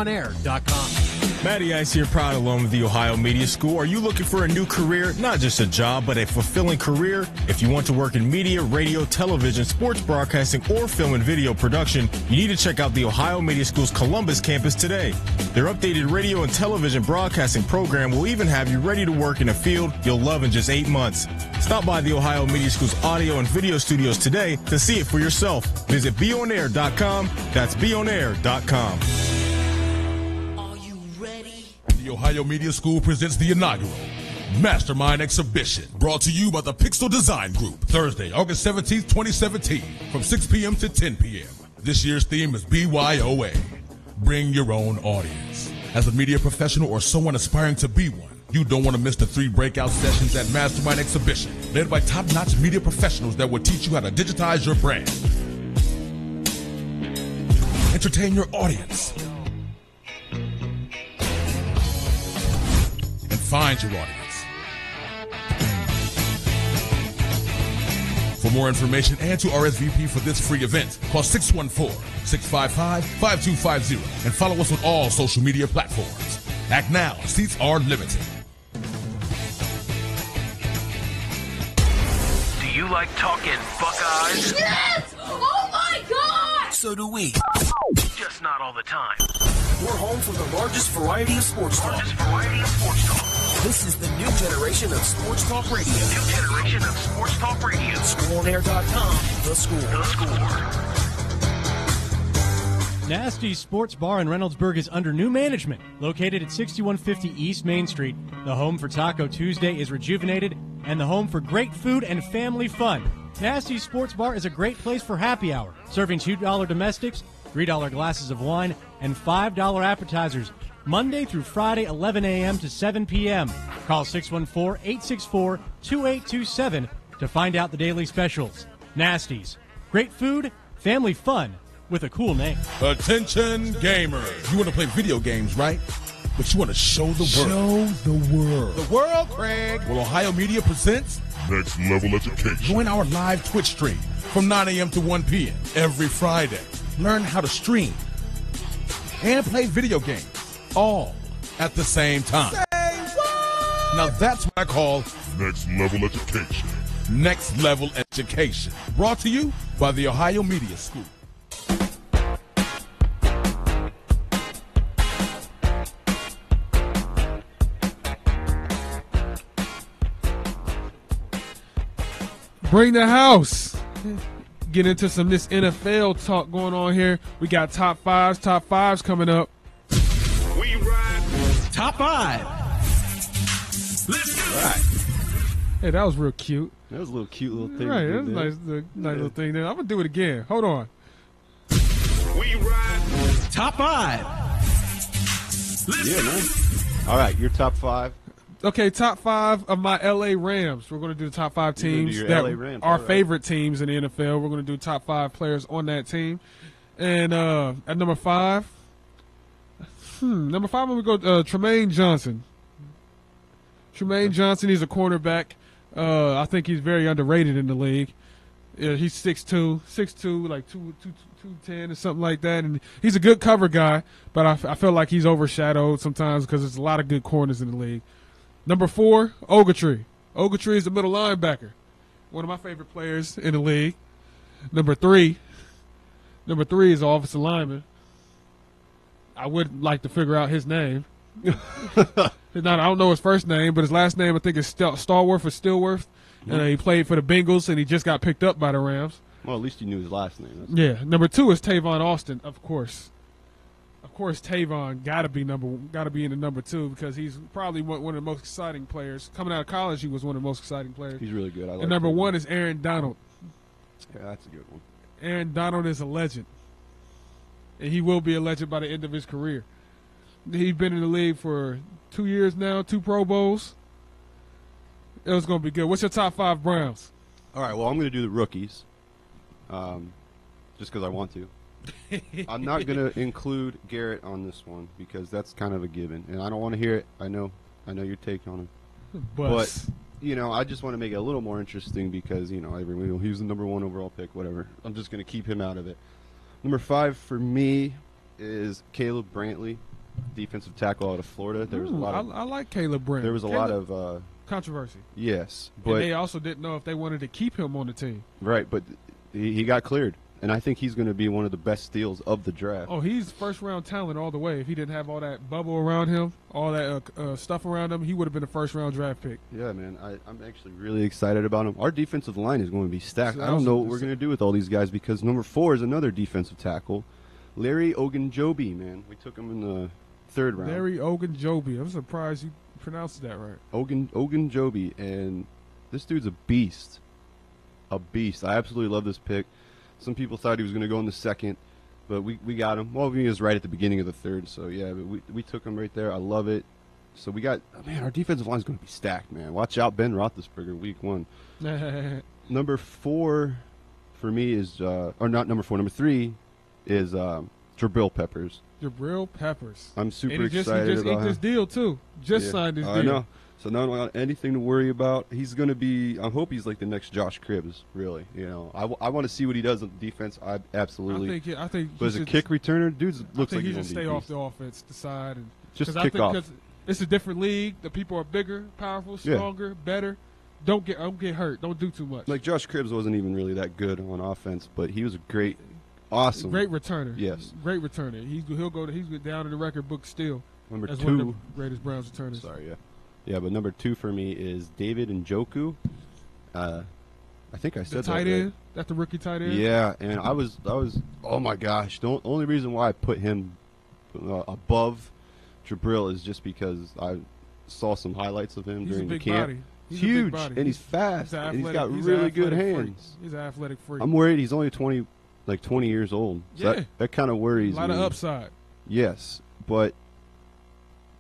Matty Ice here, proud alum of the Ohio Media School. Are you looking for a new career? Not just a job, but a fulfilling career? If you want to work in media, radio, television, sports broadcasting, or film and video production, you need to check out the Ohio Media School's Columbus campus today. Their updated radio and television broadcasting program will even have you ready to work in a field you'll love in just 8 months. Stop by the Ohio Media School's audio and video studios today to see it for yourself. Visit BeOnAir.com. That's BeOnAir.com. The Ohio Media School presents the inaugural Mastermind Exhibition, brought to you by the Pixel Design Group. Thursday, August 17th, 2017, from 6 p.m. to 10 p.m. This year's theme is BYOA. Bring your own audience. As a media professional or someone aspiring to be one, you don't want to miss the 3 breakout sessions at Mastermind Exhibition, led by top-notch media professionals that will teach you how to digitize your brand, entertain your audience, and find your audience. For more information and to RSVP for this free event, call 614-655-5250 and follow us on all social media platforms. Act now. Seats are limited. Do you like talking Buckeyes? Yes! Oh my God! So do we. Just not all the time. We're home for the largest variety of sports talk. This is the new generation of sports talk radio. ScoreOnAir.com. The Score. Nasty Sports Bar in Reynoldsburg is under new management. Located at 6150 East Main Street, the home for Taco Tuesday is rejuvenated and the home for great food and family fun. Nasty Sports Bar is a great place for happy hour, serving $2 domestics, $3 glasses of wine, and $5 appetizers, Monday through Friday, 11 a.m. to 7 p.m. Call 614-864-2827 to find out the daily specials. Nasty's. Great food, family fun, with a cool name. Attention gamers. You want to play video games, right? But you want to show the world. Show the world. The world, Craig. Well, Ohio Media presents Next Level Education. Join our live Twitch stream from 9 a.m. to 1 p.m. every Friday. Learn how to stream and play video games all at the same time. Say what? Now that's what I call Next Level Education. Next Level Education. Brought to you by the Ohio Media School. Bring the house. Get into some this NFL talk going on here. We got top fives coming up. We ride top 5. Let's go. Right. Hey, that was real cute. That was a little cute little thing. Right, that was a nice little thing there. I'm gonna do it again. Hold on. We ride top 5. Yeah, man. All right, your top 5. Okay, top 5 of my LA Rams. We're going to do the top 5 teams your that LA Rams. are All right. favorite teams in the NFL. We're going to do top 5 players on that team. And at number 5, I'm going to go Tremaine Johnson. Tremaine Johnson, he's a cornerback. I think he's very underrated in the league. He's 6'2", like 210 or something like that. And he's a good cover guy, but I feel like he's overshadowed sometimes because there's a lot of good corners in the league. Number 4, Ogletree. Ogletree is the middle linebacker. One of my favorite players in the league. Number 3 is the offensive lineman. I would like to figure out his name. I don't know his first name, but his last name I think is Stallworth or Stillworth. And he played for the Bengals, and he just got picked up by the Rams. Well, at least you knew his last name. Yeah. Number 2 is Tavon Austin, of course. Of course, Tavon got to be in the number 2 because he's probably one of the most exciting players. Coming out of college, he was one of the most exciting players. He's really good. I like and number him. 1 is Aaron Donald. Yeah, that's a good one. Aaron Donald is a legend, and he will be a legend by the end of his career. He's been in the league for 2 years now, 2 Pro Bowls. It was going to be good. What's your top 5 Browns? All right, well, I'm going to do the rookies just because I want to. I'm not going to include Garrett on this one because that's kind of a given, and I don't want to hear it. I know your take on him. But I just want to make it a little more interesting because, everyone, he was the number 1 overall pick, whatever. I'm just going to keep him out of it. Number 5 for me is Caleb Brantley, defensive tackle out of Florida. There was a lot of I like Caleb Brantley. There was a lot of controversy. Yes, and but they also didn't know if they wanted to keep him on the team. Right, but he got cleared, and I think he's going to be one of the best steals of the draft. Oh, he's first-round talent all the way. If he didn't have all that bubble around him, all that stuff around him, he would have been a first-round draft pick. Yeah, man, I'm actually really excited about him. Our defensive line is going to be stacked. I don't know what we're going to do with all these guys because number 4 is another defensive tackle, Larry Ogunjobi, man. We took him in the third round. Larry Ogunjobi. I'm surprised you pronounced that right. Ogunjobi, and this dude's a beast. A beast. I absolutely love this pick. Some people thought he was going to go in the second, but we got him. Well, he was right at the beginning of the third, so yeah, but we took him right there. I love it. So we got, our defensive line is going to be stacked, man. Watch out, Ben Roethlisberger, week 1. Number 4 for me is, or not number 4, number 3 is Jabril Peppers. Jabril Peppers. I'm super excited about him. He just inked this deal, too. Signed this deal. I know. So now anything to worry about. He's going to be, I hope he's like the next Josh Cribbs, really. You know, I want to see what he does on defense. Absolutely. I think but as a kick returner, dude looks like he's going to stay off the offense, the side. And, just kick off. Because it's a different league. The people are bigger, powerful, stronger, better. Don't get hurt. Don't do too much. Like Josh Cribbs wasn't even really that good on offense, but he was a great returner. Yes, great returner. He'll go down in the record book still. Number as 2, one of the greatest Browns returners. Sorry, yeah, but number 2 for me is David Njoku. I think I said the tight that end. Right. That's the rookie tight end. Yeah, and I was. Oh my gosh! The only reason why I put him above Jabril is just because I saw some highlights of him during the camp. Body. He's huge, body. and he's fast, and he's got he's really good hands. Freak. He's an athletic freak. I'm worried he's only 20 years old. So that kind of worries me. A lot of upside. Yes, but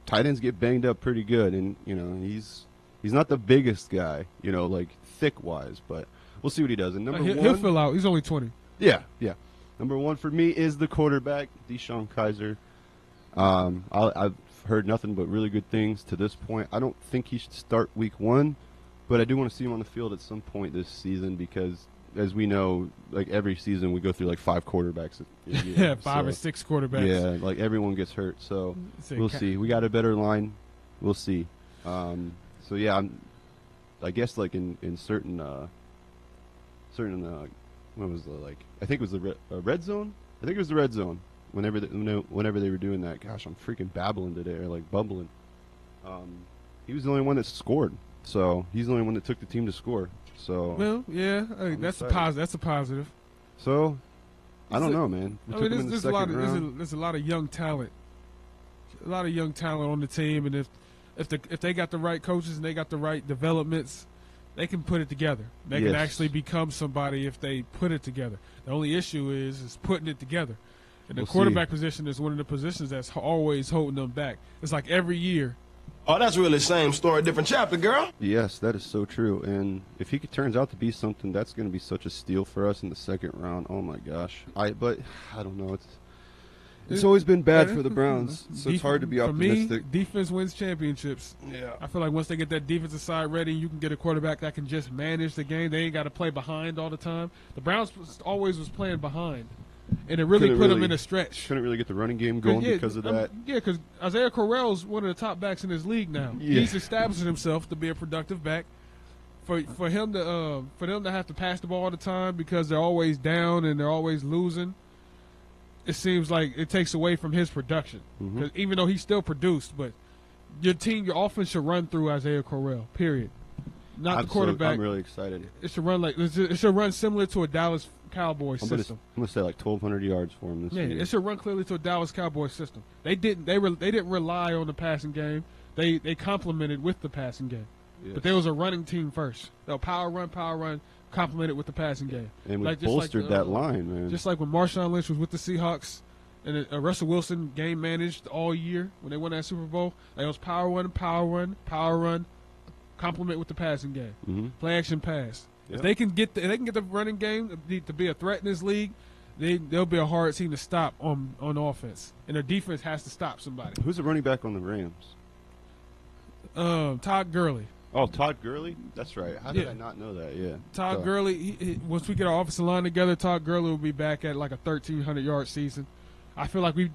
tight ends get banged up pretty good, and you know he's not the biggest guy, you know, like thick wise, but we'll see what he does. And number 1, he'll fill out. He's only 20. Yeah. Number 1 for me is the quarterback, Deshaun Kaiser. I've heard nothing but really good things to this point. I don't think he should start week 1, but I do want to see him on the field at some point this season because, as we know, like every season we go through like 5 quarterbacks. Yeah, 5 or 6 quarterbacks. Yeah, like everyone gets hurt. So we'll see. We got a better line. We'll see. So yeah, I guess like in certain what was the I think it was the red zone. I think it was the red zone. Whenever they were doing that, gosh, I'm freaking babbling today, or like bubbling. He was the only one that scored, so he's the only one that took the team to score. So well, yeah, that's a positive. That's a positive. So I don't know, man. There's a lot of young talent, on the team, and if they got the right coaches and they got the right developments, they can put it together. They can actually become somebody if they put it together. The only issue is putting it together. And the quarterback position is one of the positions that's always holding them back. It's like every year. Oh, that's really the same story, different chapter, girl. Yes, that is so true. And if he turns out to be something, that's going to be such a steal for us in the second round. Oh my gosh! But I don't know. It's always been bad for the Browns, so it's hard to be optimistic. For me, defense wins championships. Yeah. I feel like once they get that defensive side ready, you can get a quarterback that can just manage the game. They ain't got to play behind all the time. The Browns always was playing behind. And it really put him in a stretch. Couldn't really get the running game going because of that. Yeah, because Isaiah Correll's one of the top backs in this league now. Yeah. He's establishing himself to be a productive back. For them to have to pass the ball all the time because they're always down and they're always losing, it seems like it takes away from his production. Mm-hmm. Even though he still produced, but your offense should run through Isaiah Correll. Period. Not the quarterback. I'm really excited. It should run similar to a Dallas Cowboys system. I'm gonna say like 1,200 yards for him this year. It should run clearly to a Dallas Cowboys system. They didn't rely on the passing game. They complemented with the passing game. Yes. But there was a running team first. They'll power run, complemented with the passing game. And we bolstered that line, man. Just like when Marshawn Lynch was with the Seahawks and Russell Wilson game managed all year when they won that Super Bowl. It was power run, complement with the passing game. Mm-hmm. Play action pass. Yep. If they can get the running game to be a threat in this league, they'll be a hard team to stop on offense. And their defense has to stop somebody. Who's the running back on the Rams? Todd Gurley. Oh, Todd Gurley? That's right. How did I not know that? Yeah. Todd Gurley, once we get our offensive line together, Todd Gurley will be back at like a 1,300-yard season. I feel like we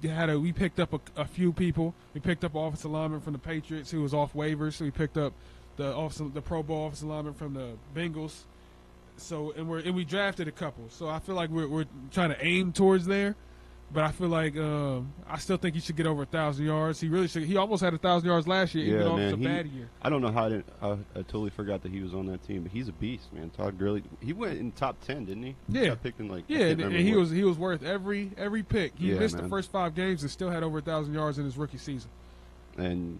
picked up a few people. We picked up an offensive lineman from the Patriots who was off waivers. So we picked up the Pro Bowl offensive lineman from the Bengals. So and we drafted a couple. So I feel like we're trying to aim towards there. But I feel like I still think he should get over 1,000 yards. He really should. He almost had 1,000 yards last year, even though it was a bad year. I don't know how I totally forgot that he was on that team, but he's a beast, man. Todd Gurley. He went in top 10, didn't he? Yeah. He got picked in like and he was worth every pick. He missed man. the first 5 games and still had over 1,000 yards in his rookie season. And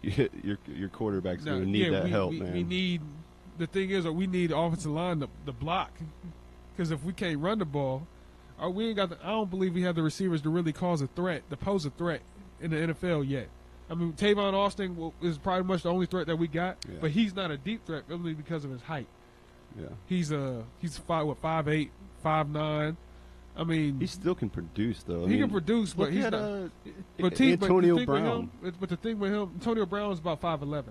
your quarterback's going to need that help, man. We need. The thing is, we need the offensive line to block, because if we can't run the ball, we ain't got. I don't believe we have the receivers to really pose a threat in the NFL yet. I mean, Tavon Austin is probably much the only threat that we got, but he's not a deep threat only because of his height. Yeah, he's 5'8", 5'9". I mean, he still can produce though. He can produce, but he's not. Antonio Brown. But the thing with him, Antonio Brown is about 5'11".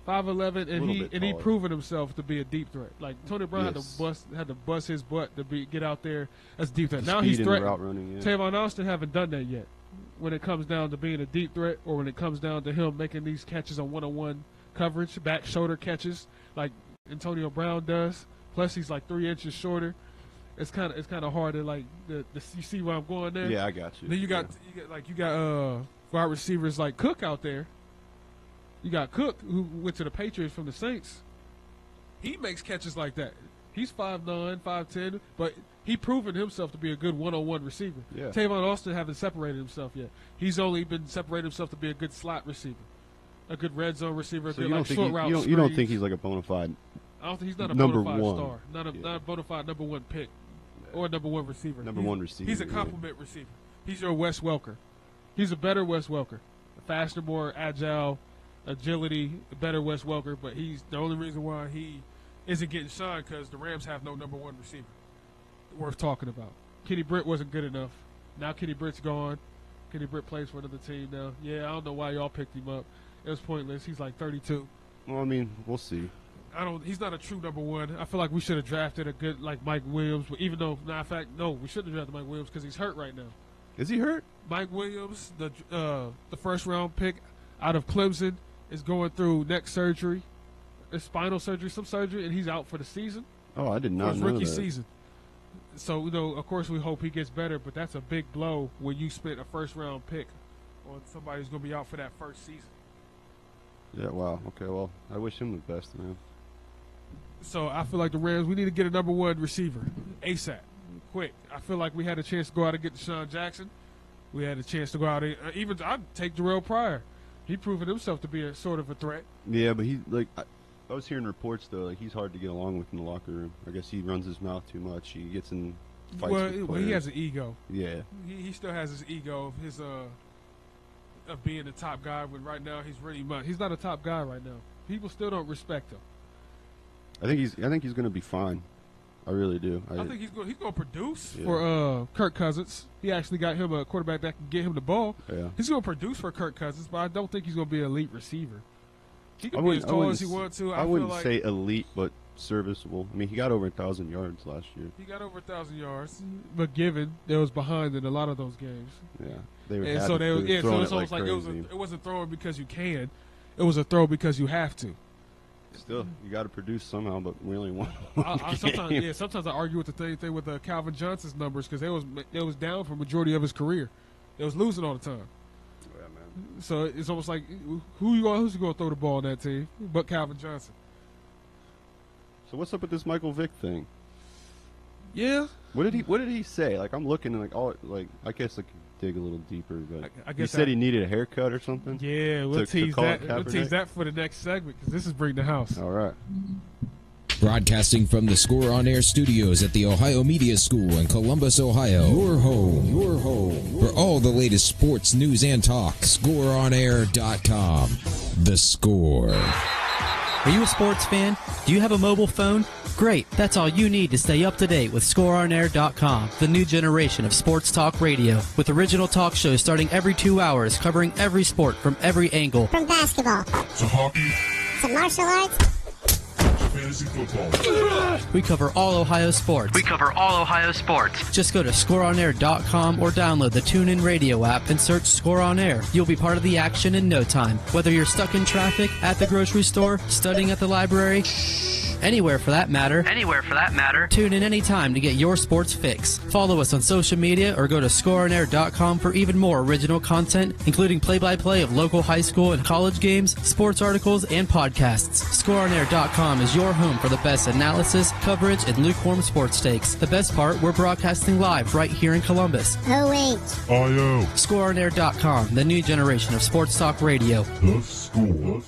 5'11", and he proven himself to be a deep threat. Like Antonio Brown had to bust his butt to get out there as a deep threat. Now he's threatening. Tavon Austin haven't done that yet. When it comes down to being a deep threat, or when it comes down to him making these catches on one-on-one coverage, back shoulder catches like Antonio Brown does. Plus he's like 3 inches shorter. It's kind of hard to you see where I'm going there. Yeah, I got you. Then you got wide receivers like Cook out there. You got Cook, who went to the Patriots from the Saints. He makes catches like that. He's 5'9", 5'10", but he proven himself to be a good one-on-one receiver. Yeah. Tavon Austin haven't separated himself yet. He's only been separated himself to be a good slot receiver, a good red zone receiver, So a good short route. You don't think he's like a bona fide? I don't think he's not a number bona fide one star, not a bona fide number 1 pick or number 1 receiver. Number 1 receiver. He's a compliment receiver. He's your Wes Welker. He's a better Wes Welker, faster, more agile. Agility, better Wes Welker, but he's the only reason why he isn't getting signed because the Rams have no number 1 receiver worth talking about. Kenny Britt wasn't good enough. Now Kenny Britt's gone. Kenny Britt plays for another team now. Yeah, I don't know why y'all picked him up. It was pointless. He's like 32. Well, I mean, we'll see. He's not a true number 1. I feel like we should have drafted a good like Mike Williams, but even though, matter of fact, no, we shouldn't have drafted Mike Williams because he's hurt right now. Is he hurt? Mike Williams, the first round pick out of Clemson, is going through neck surgery, spinal surgery, some surgery, and he's out for the season. Oh, I did not know that. For his rookie season. So, of course we hope he gets better, but that's a big blow when you spent a first-round pick on somebody who's going to be out for that first season. Yeah, wow. Okay, well, I wish him the best, man. So I feel like the Rams, we need to get a number 1 receiver ASAP, quick. I feel like we had a chance to go out and get Deshaun Jackson. We had a chance to go out and I'd take Jarrell Pryor. He proven himself to be a sort of a threat. Yeah, but I was hearing reports though, like he's hard to get along with in the locker room. I guess he runs his mouth too much. He gets in fights with players. Well, he has an ego. Yeah, he still has his ego of his of being the top guy. When right now he's not a top guy right now. People still don't respect him. I think he's going to be fine. I really do. I think he's going to produce for Kirk Cousins. He actually got him a quarterback that can get him the ball. Yeah. He's going to produce for Kirk Cousins, but I don't think he's going to be an elite receiver. He can be as tall as he wants to. I wouldn't say elite, but serviceable. I mean, he got over 1,000 yards last year. He got over 1,000 yards, but given there was behind in a lot of those games. Yeah, so it's almost like it wasn't throwing because you can. It was a throw because you have to. Still, you got to produce somehow, but we only won. Sometimes I argue with the same thing with Calvin Johnson's numbers because it was down for majority of his career. It was losing all the time. Yeah, man. So it's almost like who's going to throw the ball on that team but Calvin Johnson. So what's up with this Michael Vick thing? Yeah. What did he say? Like I'm looking I guess I could dig a little deeper, but I guess he said he needed a haircut or something. Yeah, we'll tease that for the next segment because this is Bring the House. All right. Broadcasting from the Score On Air studios at the Ohio Media School in Columbus, Ohio. Your home for all the latest sports news and talk. ScoreOnAir.com. The Score. Are you a sports fan? Do you have a mobile phone? Great, that's all you need to stay up to date with ScoreOnAir.com, the new generation of sports talk radio, with original talk shows starting every 2 hours, covering every sport from every angle. From basketball to hockey to martial arts to fantasy football. We cover all Ohio sports. Just go to ScoreOnAir.com or download the TuneIn Radio app and search Score On Air. You'll be part of the action in no time. Whether you're stuck in traffic, at the grocery store, studying at the library, Anywhere for that matter. Tune in anytime to get your sports fix. Follow us on social media or go to scoreonair.com for even more original content, including play-by-play of local high school and college games, sports articles, and podcasts. Scoreonair.com is your home for the best analysis, coverage, and lukewarm sports takes. The best part, we're broadcasting live right here in Columbus. Oh, wait. Scoreonair.com, the new generation of sports talk radio. The Score.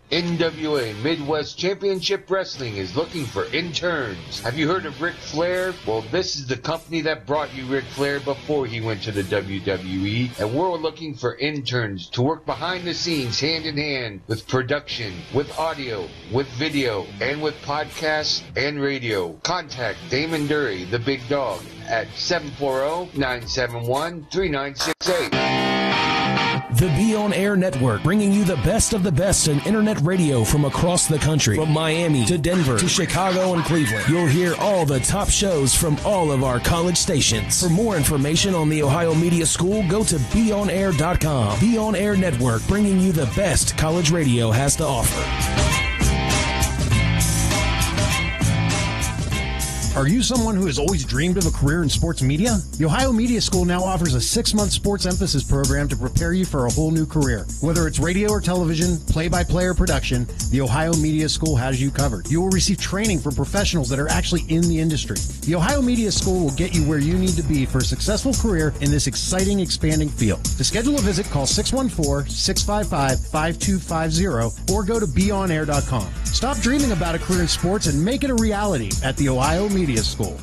NWA Midwest Championship Wrestling is looking for interns. Have you heard of Ric Flair? Well, this is the company that brought you Ric Flair before he went to the WWE, and we're looking for interns to work behind the scenes hand in hand with production, with audio, with video, and with podcasts and radio. Contact Damon Dury, the big dog, at 740-971-3968. The Be On Air Network, bringing you the best of the best in internet radio from across the country. From Miami to Denver to Chicago and Cleveland, you'll hear all the top shows from all of our college stations. For more information on the Ohio Media School, go to beonair.com. Be On Air Network, bringing you the best college radio has to offer. Are you someone who has always dreamed of a career in sports media? The Ohio Media School now offers a 6-month sports emphasis program to prepare you for a whole new career. Whether it's radio or television, play-by-play or production, the Ohio Media School has you covered. You will receive training from professionals that are actually in the industry. The Ohio Media School will get you where you need to be for a successful career in this exciting, expanding field. To schedule a visit, call 614-655-5250 or go to beonair.com. Stop dreaming about a career in sports and make it a reality at the Ohio Media School.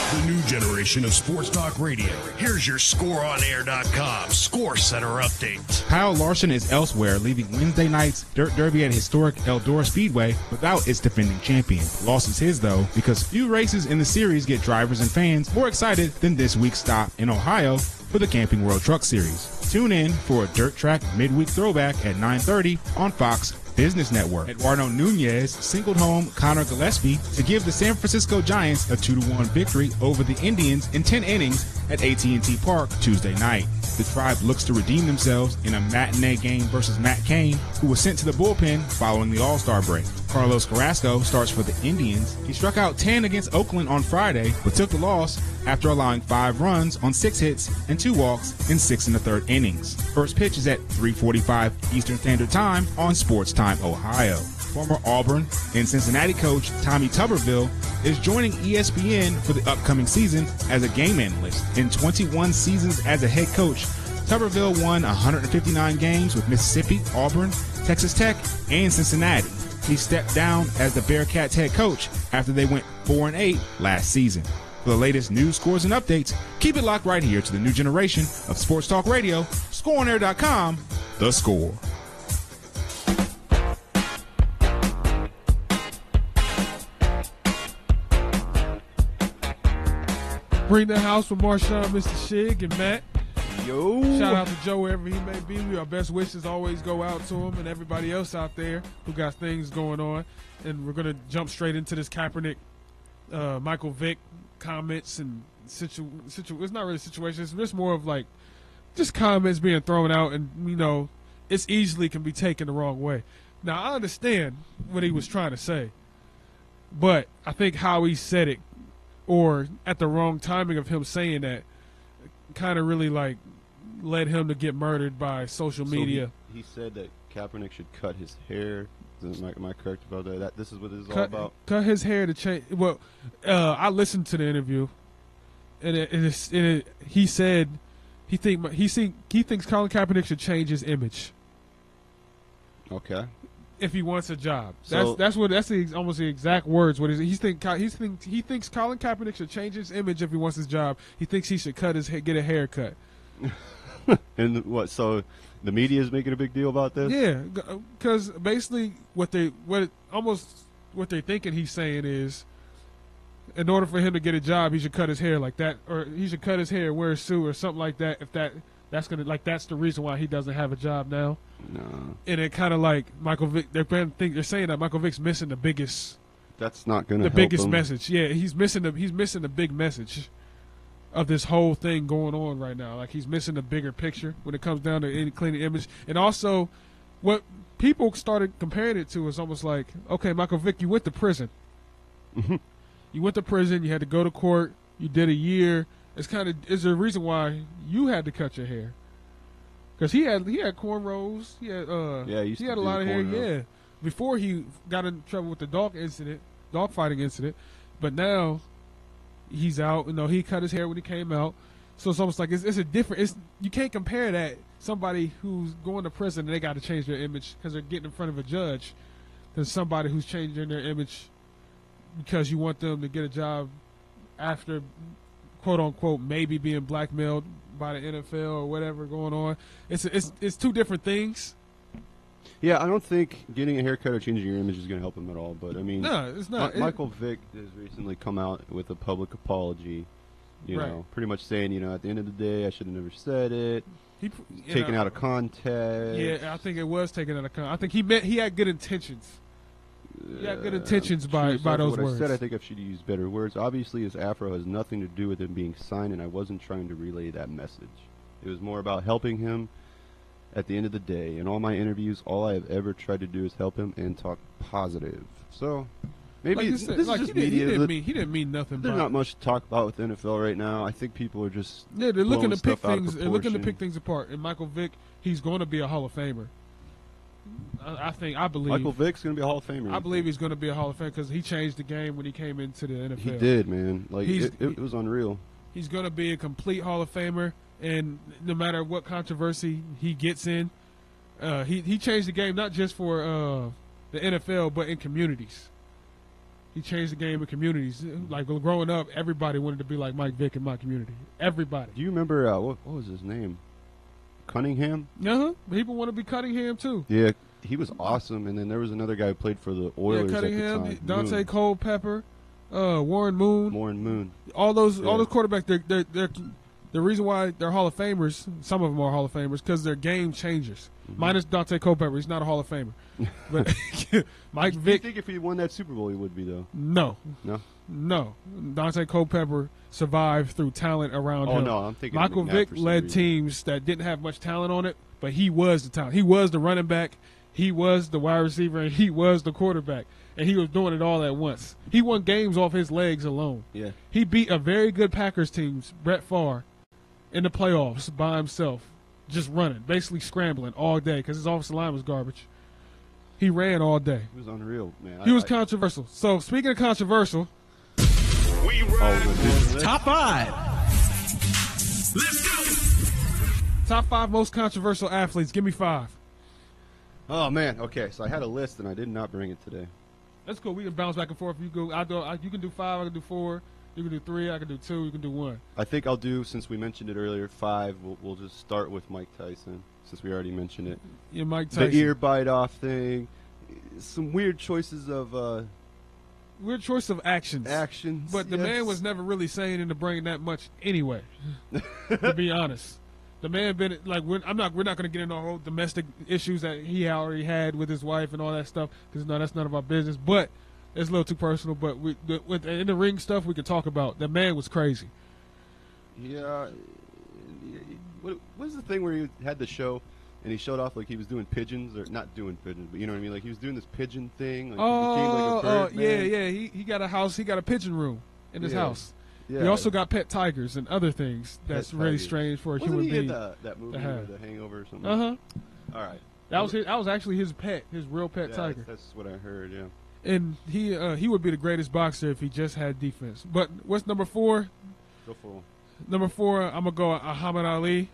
The new generation of sports talk radio. Here's your ScoreOnAir.com Score Center update. Kyle Larson is elsewhere, leaving Wednesday night's Dirt Derby at historic Eldora Speedway without its defending champion. The loss is his, though, because few races in the series get drivers and fans more excited than this week's stop in Ohio for the Camping World Truck Series. Tune in for a dirt track midweek throwback at 9:30 on Fox Business Network. Eduardo Nunez singled home Connor Gillespie to give the San Francisco Giants a 2-1 victory over the Indians in 10 innings at AT&T Park Tuesday night. The Tribe looks to redeem themselves in a matinee game versus Matt Cain, who was sent to the bullpen following the All-Star break. Carlos Carrasco starts for the Indians. He struck out 10 against Oakland on Friday, but took the loss after allowing 5 runs on 6 hits and 2 walks in 6 1/3 innings. First pitch is at 3:45 Eastern Standard Time on Sports Time Ohio. Former Auburn and Cincinnati coach Tommy Tuberville is joining ESPN for the upcoming season as a game analyst. In 21 seasons as a head coach, Tuberville won 159 games with Mississippi, Auburn, Texas Tech, and Cincinnati. He stepped down as the Bearcats head coach after they went 4-8 last season. For the latest news, scores, and updates, keep it locked right here to the new generation of Sports Talk Radio, ScoreOnAir.com, The Score. Bring the house with Marshawn, Mr. Shig, and Matt. Yo. Shout out to Joe wherever he may be. Our best wishes always go out to him and everybody else out there who got things going on. And we're going to jump straight into this Kaepernick, Michael Vick comments and it's not really situations. It's just more of like just comments being thrown out, and you know, it's easily can be taken the wrong way. Now I understand what he was trying to say, but I think how he said it, or at the wrong timing of him saying that, kind of really like led him to get murdered by social media. He said that Kaepernick should cut his hair. Am I correct about that? This is what this is all about? Cut his hair to change. Well, I listened to the interview, and he said he thinks Colin Kaepernick should change his image. Okay. If he wants a job, So- that's almost the exact words. What is it? He thinks Colin Kaepernick should change his image if he wants his job. He thinks he should get a haircut. And what? So the media is making a big deal about this? Yeah, because basically what they're thinking he's saying is, in order for him to get a job, he should cut his hair like that, or he should cut his hair and wear a suit or something like that. If that's the reason why he doesn't have a job now. No. And it kind of like Michael Vick. They're saying that Michael Vick's missing the biggest. That's not going to the help biggest him. message. Yeah, he's missing the big message. of this whole thing going on right now. Like, he's missing the bigger picture when it comes down to any cleaning image. And also, what people started comparing it to is almost like, okay, Michael Vick, you went to prison. You went to prison. You had to go to court. You did a year. It's there a reason why you had to cut your hair? Because he had cornrows. He had he had a lot of hair. Yeah, before he got in trouble with the dog fighting incident. But now he's out. You know, he cut his hair when he came out. So it's almost like it's a different. You can't compare that somebody who's going to prison and they got to change their image because they're getting in front of a judge than somebody who's changing their image because you want them to get a job after, quote unquote, maybe being blackmailed by the NFL or whatever going on. It's two different things. Yeah, I don't think getting a haircut or changing your image is going to help him at all. But I mean, no, it's not. Michael Vick has recently come out with a public apology. You know, pretty much saying, at the end of the day, I should have never said it. Taken out of context. Yeah, I think it was taken out of context. I think he had good intentions. He had good intentions by those words. I think I should use better words. Obviously, his afro has nothing to do with him being signed, and I wasn't trying to relay that message. It was more about helping him at the end of the day. In all my interviews, all I have ever tried to do is help him and talk positive. So maybe this is just media. He didn't mean nothing. There's not much to talk about with the NFL right now. I think people are just they're looking to pick things. They're looking to pick things apart. And Michael Vick, he's going to be a Hall of Famer. I believe Michael Vick's going to be a Hall of Famer. I believe he's going to be a Hall of Famer because he changed the game when he came into the NFL. He did, man. Like it was unreal. He's going to be a complete Hall of Famer, and no matter what controversy he gets in, he changed the game not just for the NFL but in communities. He changed the game in communities. Like growing up, everybody wanted to be like Mike Vick in my community. Everybody. Do you remember what was his name? Cunningham? People want to be Cunningham too. Yeah, he was awesome. And then there was another guy who played for the Oilers Cunningham, at the time. Dante Culpepper, Warren Moon. All those quarterbacks. They're the reason why they're Hall of Famers. Some of them are Hall of Famers because they're game changers. Minus Dante Culpepper, he's not a Hall of Famer. But Mike Vick. Do you think if he won that Super Bowl, he would be though? No. Dante Culpepper survived through talent around him. No, I'm thinking Michael Vick led teams that didn't have much talent on it, but he was the talent. He was the running back, he was the wide receiver, and he was the quarterback. And he was doing it all at once. He won games off his legs alone. Yeah. He beat a very good Packers team, Brett Favre, in the playoffs by himself, just running, basically scrambling all day because his offensive line was garbage. He ran all day. He was unreal, man. He was controversial. So, speaking of controversial, Top 5. Let's go. Top 5 most controversial athletes. Give me 5. Oh man. Okay, so I had a list and I did not bring it today. That's cool. We can bounce back and forth. You can do 5. I can do 4. You can do 3. I can do 2. You can do 1. I think I'll do, since we mentioned it earlier, 5. We'll just start with Mike Tyson, since we already mentioned it. Yeah, Mike Tyson. The ear bite off thing. Some weird choices of. Weird choice of actions. But the man was never really saying into bringing that much anyway. To be honest, the man been like we're not going to get into whole domestic issues that he already had with his wife and all that stuff because that's none of our business. But it's a little too personal. But in the ring stuff we could talk about. The man was crazy. Yeah. What was the thing where he had the show? And he showed off like he was doing pigeons, or not doing pigeons, but you know what I mean? Like he was doing this pigeon thing. Like he became like a bird man. Yeah. He got a house. He got a pigeon room in his house. Yeah. He also got pet tigers and other things. That's really strange for a human being. That movie, The Hangover or something? All right. That was actually his pet, his real pet tiger. That's what I heard, yeah. And he would be the greatest boxer if he just had defense. But what's number 4? Go for it. Number 4, I'm going to go Muhammad Ali.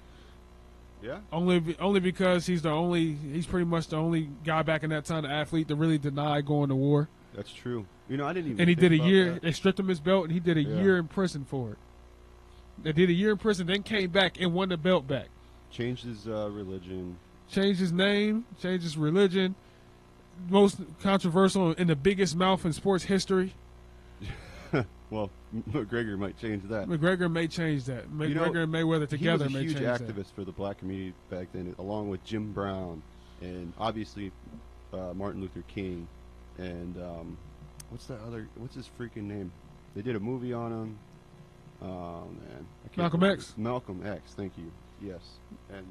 Yeah. Only because he's pretty much the only guy back in that time, the athlete, to really deny going to war. That's true. You know, I didn't even. And he did a year. That. They stripped him his belt, and he did a year in prison for it. They did a year in prison, then came back and won the belt back. Changed his religion. Changed his name. Changed his religion. Most controversial and the biggest mouth in sports history. Well, McGregor might change that. McGregor may change that. McGregor and Mayweather together may change that. He was a huge activist for the black community back then, along with Jim Brown and obviously Martin Luther King and what's his freaking name? They did a movie on him. Oh man, Malcolm X. Malcolm X. Thank you. Yes, and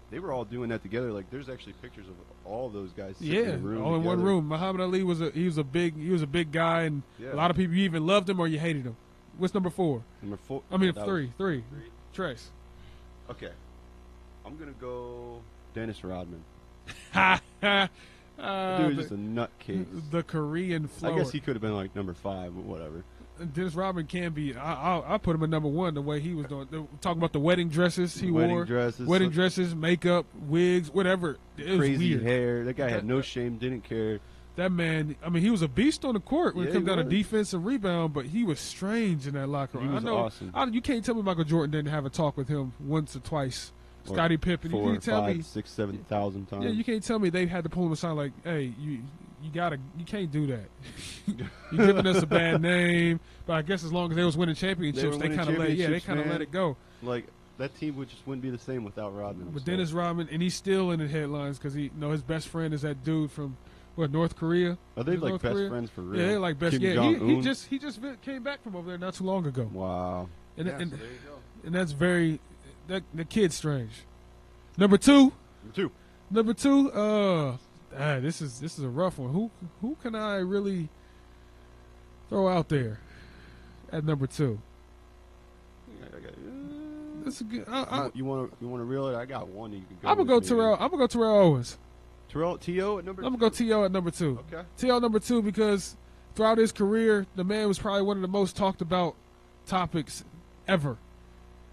they were all doing that together. Like, there's actually pictures of all those guys. Sitting in a room all in one together. room. Muhammad Ali was a big guy, and Yeah. a lot of people either loved him or you hated him. What's number 4? Number 4. I mean, that three. was- Trace. Okay, I'm gonna go Dennis Rodman. Dude, just a nutcase. The Korean flower. I guess he could have been like number 5, but whatever. Dennis Rodman can be. I put him at number 1. The way he was doing. Talking about the wedding dresses he wore, wedding dresses, makeup, wigs, whatever. It was Crazy weird. hair. That guy had no shame. Didn't care. That man. I mean, he was a beast on the court when it Yeah, comes he down to was. defense and rebound, but he was strange in that locker room. He was I know. awesome. You can't tell me Michael Jordan didn't have a talk with him once or twice. Or Scottie Pippen. 4, You can't tell 5, me. 6, 7,000 times. Yeah, you can't tell me they had to pull him aside like, hey, you can't do that. You're giving us a bad name. But I guess as long as they was winning championships, they kind of let it go. Like, that team wouldn't be the same without Rodman. But Dennis Rodman, and he's still in the headlines because his best friend is that dude from North Korea. Are they Is it like North best Korea? friends for real? Yeah, they're like best. Kim Yeah, Jong-un? he just came back from over there not too long ago. Wow. And, Yeah, and, so there you go. and that's the kid's strange. Number 2. Number 2. This is a rough one. Who can I really throw out there at number 2? That's a good. You want to reel it? I got one that you can go. I'm gonna go Terrell. I'm gonna go Terrell Owens. T.O. at number 2? I'm gonna go T.O. at number 2. Okay. T.O. number 2 because throughout his career, the man was probably one of the most talked about topics ever.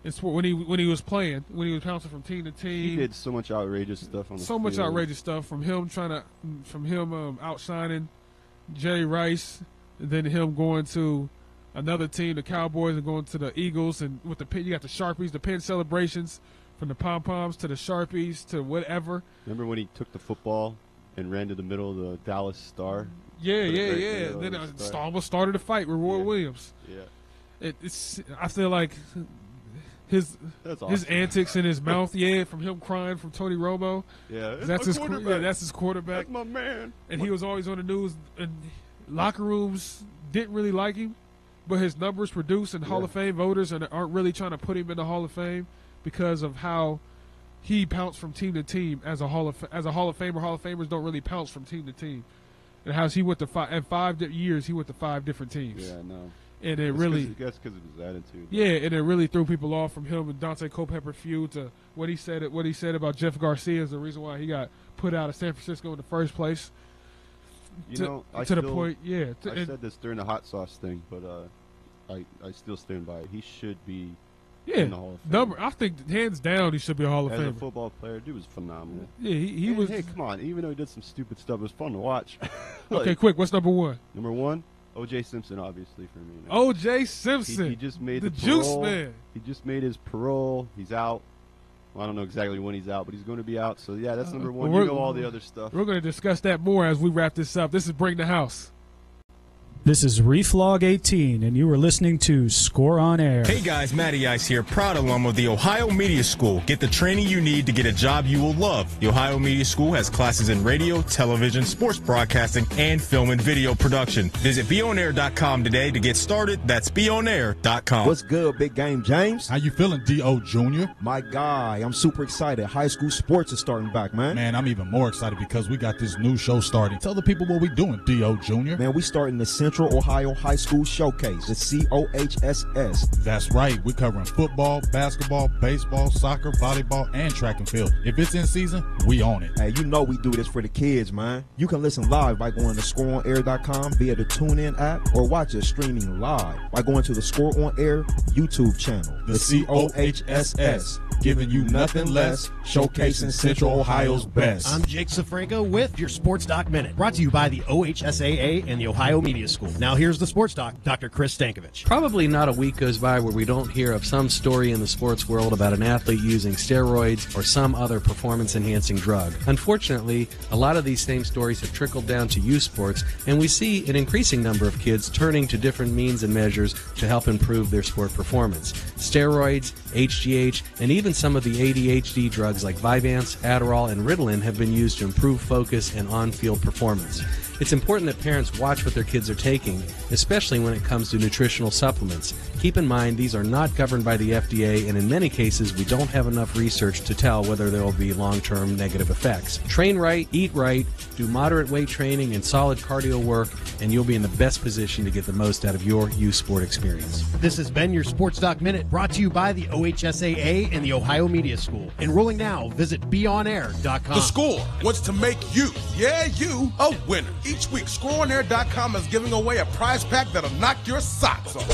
It's when he was playing, when he was bouncing from team to team. He did so much outrageous stuff on the So much field. outrageous stuff from him outshining Jerry Rice, and then him going to another team, the Cowboys, and going to the Eagles, and with the pin, you got the Sharpies, the pin celebrations, from the pom poms to the Sharpies to whatever. Remember when he took the football and ran to the middle of the Dallas Star? Yeah. Then Then almost started a fight with Roy Williams. Yeah. I feel like his awesome. antics in his mouth, from him crying from Tony Romo. Yeah, that's his quarterback. That's his quarterback. That's my man. And he was always on the news, and locker rooms didn't really like him, but his numbers produce and Hall of Fame voters and aren't really trying to put him in the Hall of Fame because of how he pounced from team to team as a Hall of Famer. Hall of Famers don't really pounce from team to team, and how he went to 5 years. He went to 5 different teams. Yeah, no. And that's really, because of his attitude. yeah, and it really threw people off from him and Dante Culpepper feud to what he said about Jeff Garcia is the reason why he got put out of San Francisco in the first place. I the point, I said this during the hot sauce thing, but I still stand by it. He should be in the Hall of Fame. I think hands down he should be a Hall of As a Famer. football player, dude was phenomenal. Yeah, he was. Hey, come on! Even though he did some stupid stuff, it was fun to watch. Okay, quick. What's number 1? Number 1, O.J. Simpson, obviously for me. O.J. Simpson. He just made the parole. juice man. He just made his parole. He's out. Well, I don't know exactly when he's out, but he's going to be out. So yeah, that's number 1. You know all the other stuff. We're going to discuss that more as we wrap this up. This is Bring the House. This is Reflog18, and you are listening to Score on Air. Hey guys, Matty Ice here, proud alum of the Ohio Media School. Get the training you need to get a job you will love. The Ohio Media School has classes in radio, television, sports broadcasting, and film and video production. Visit BeOnAir.com today to get started. That's BeOnAir.com. What's good, Big Game James? How you feeling, D.O. Jr.? My guy, I'm super excited. High school sports is starting back, man. Man, I'm even more excited because we got this new show starting. Tell the people what we doing, D.O. Jr. Man, we starting the Central Ohio High School Showcase, the COHSS. That's right. We're covering football, basketball, baseball, soccer, volleyball, and track and field. If it's in season, we own it. Hey, you know we do this for the kids, man. You can listen live by going to scoreonair.com via the TuneIn app or watch us streaming live by going to the Score on Air YouTube channel, the COHSS. Giving you nothing less, showcasing Central Ohio's best. I'm Jake Safranco with your Sports Doc Minute, brought to you by the OHSAA and the Ohio Media School. Now here's the Sports Doc, Dr. Chris Stankovich. Probably not a week goes by where we don't hear of some story in the sports world about an athlete using steroids or some other performance-enhancing drug. Unfortunately, a lot of these same stories have trickled down to youth sports, and we see an increasing number of kids turning to different means and measures to help improve their sport performance. Steroids, HGH, and even some of the ADHD drugs like Vyvanse, Adderall, and Ritalin have been used to improve focus and on-field performance. It's important that parents watch what their kids are taking, especially when it comes to nutritional supplements. Keep in mind these are not governed by the FDA, and in many cases we don't have enough research to tell whether there will be long-term negative effects. Train right, eat right, do moderate weight training and solid cardio work, and you'll be in the best position to get the most out of your youth sport experience. This has been your Sports Doc Minute, brought to you by the OHSAA and the Ohio Media School. Enrolling now, visit beonair.com. The Score wants to make you, you, a winner. Each week, ScoreOnAir.com is giving away a prize pack that'll knock your socks off.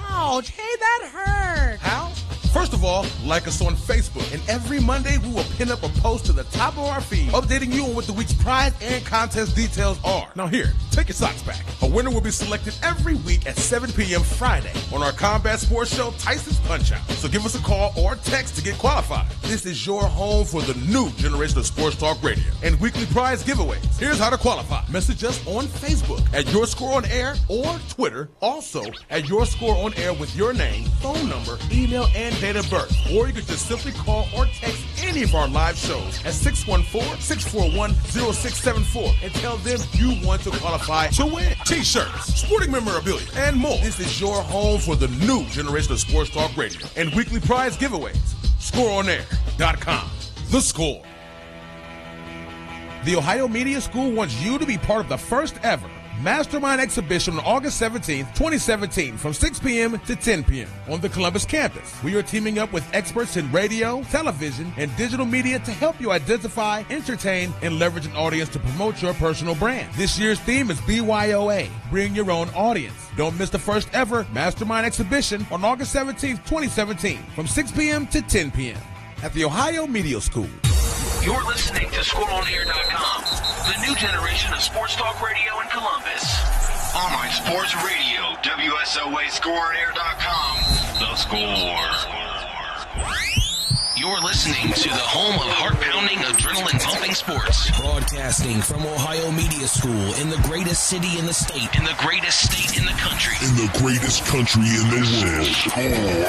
Ouch, hey, that hurt. How? First of all, like us on Facebook, and every Monday we will pin up a post to the top of our feed updating you on what the week's prize and contest details are. Now here, take your socks back. A winner will be selected every week at 7 p.m. Friday on our combat sports show, Tyson's Punch-Out. So give us a call or text to get qualified. This is your home for the new generation of Sports Talk Radio and weekly prize giveaways. Here's how to qualify. Message us on Facebook at Your Score on Air or Twitter, also at Your Score on Air with your name, phone number, email, and date of birth. Or you can just simply call or text any of our live shows at 614-641-0674 and tell them you want to qualify to win T-shirts, sporting memorabilia, and more. This is your home for the new generation of Sports Talk Radio and weekly prize giveaways. ScoreOnAir.com. The Score. The Ohio Media School wants you to be part of the first ever Mastermind Exhibition on August 17th, 2017 from 6 p.m. to 10 p.m. on the Columbus campus. We are teaming up with experts in radio, television, and digital media to help you identify, entertain, and leverage an audience to promote your personal brand. This year's theme is BYOA, Bring Your Own Audience. Don't miss the first ever Mastermind Exhibition on August 17th, 2017 from 6 p.m. to 10 p.m. at the Ohio Media School. You're listening to ScoreOnAir.com, the new generation of sports talk radio in Columbus. Online sports radio, WSOA ScoreOnAir.com, the Score. You're listening to the home of heart-pounding, adrenaline-pumping sports. Broadcasting from Ohio Media School in the greatest city in the state. In the greatest state in the country. In the greatest country in the world.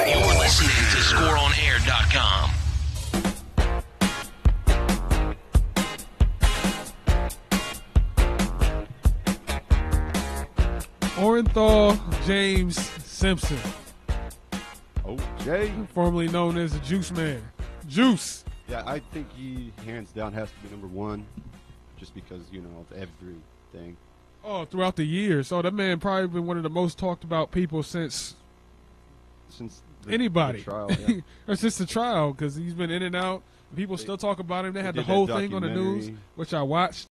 You're listening to ScoreOnAir.com. Orenthal James Simpson. Okay. Formerly known as the Juice Man. Juice. Yeah, I think he hands down has to be number one just because, of everything. Oh, throughout the years. So that man probably been one of the most talked about people since anybody. The trial, yeah. Or since the trial, because he's been in and out. People still talk about him. They had the whole thing on the news, which I watched.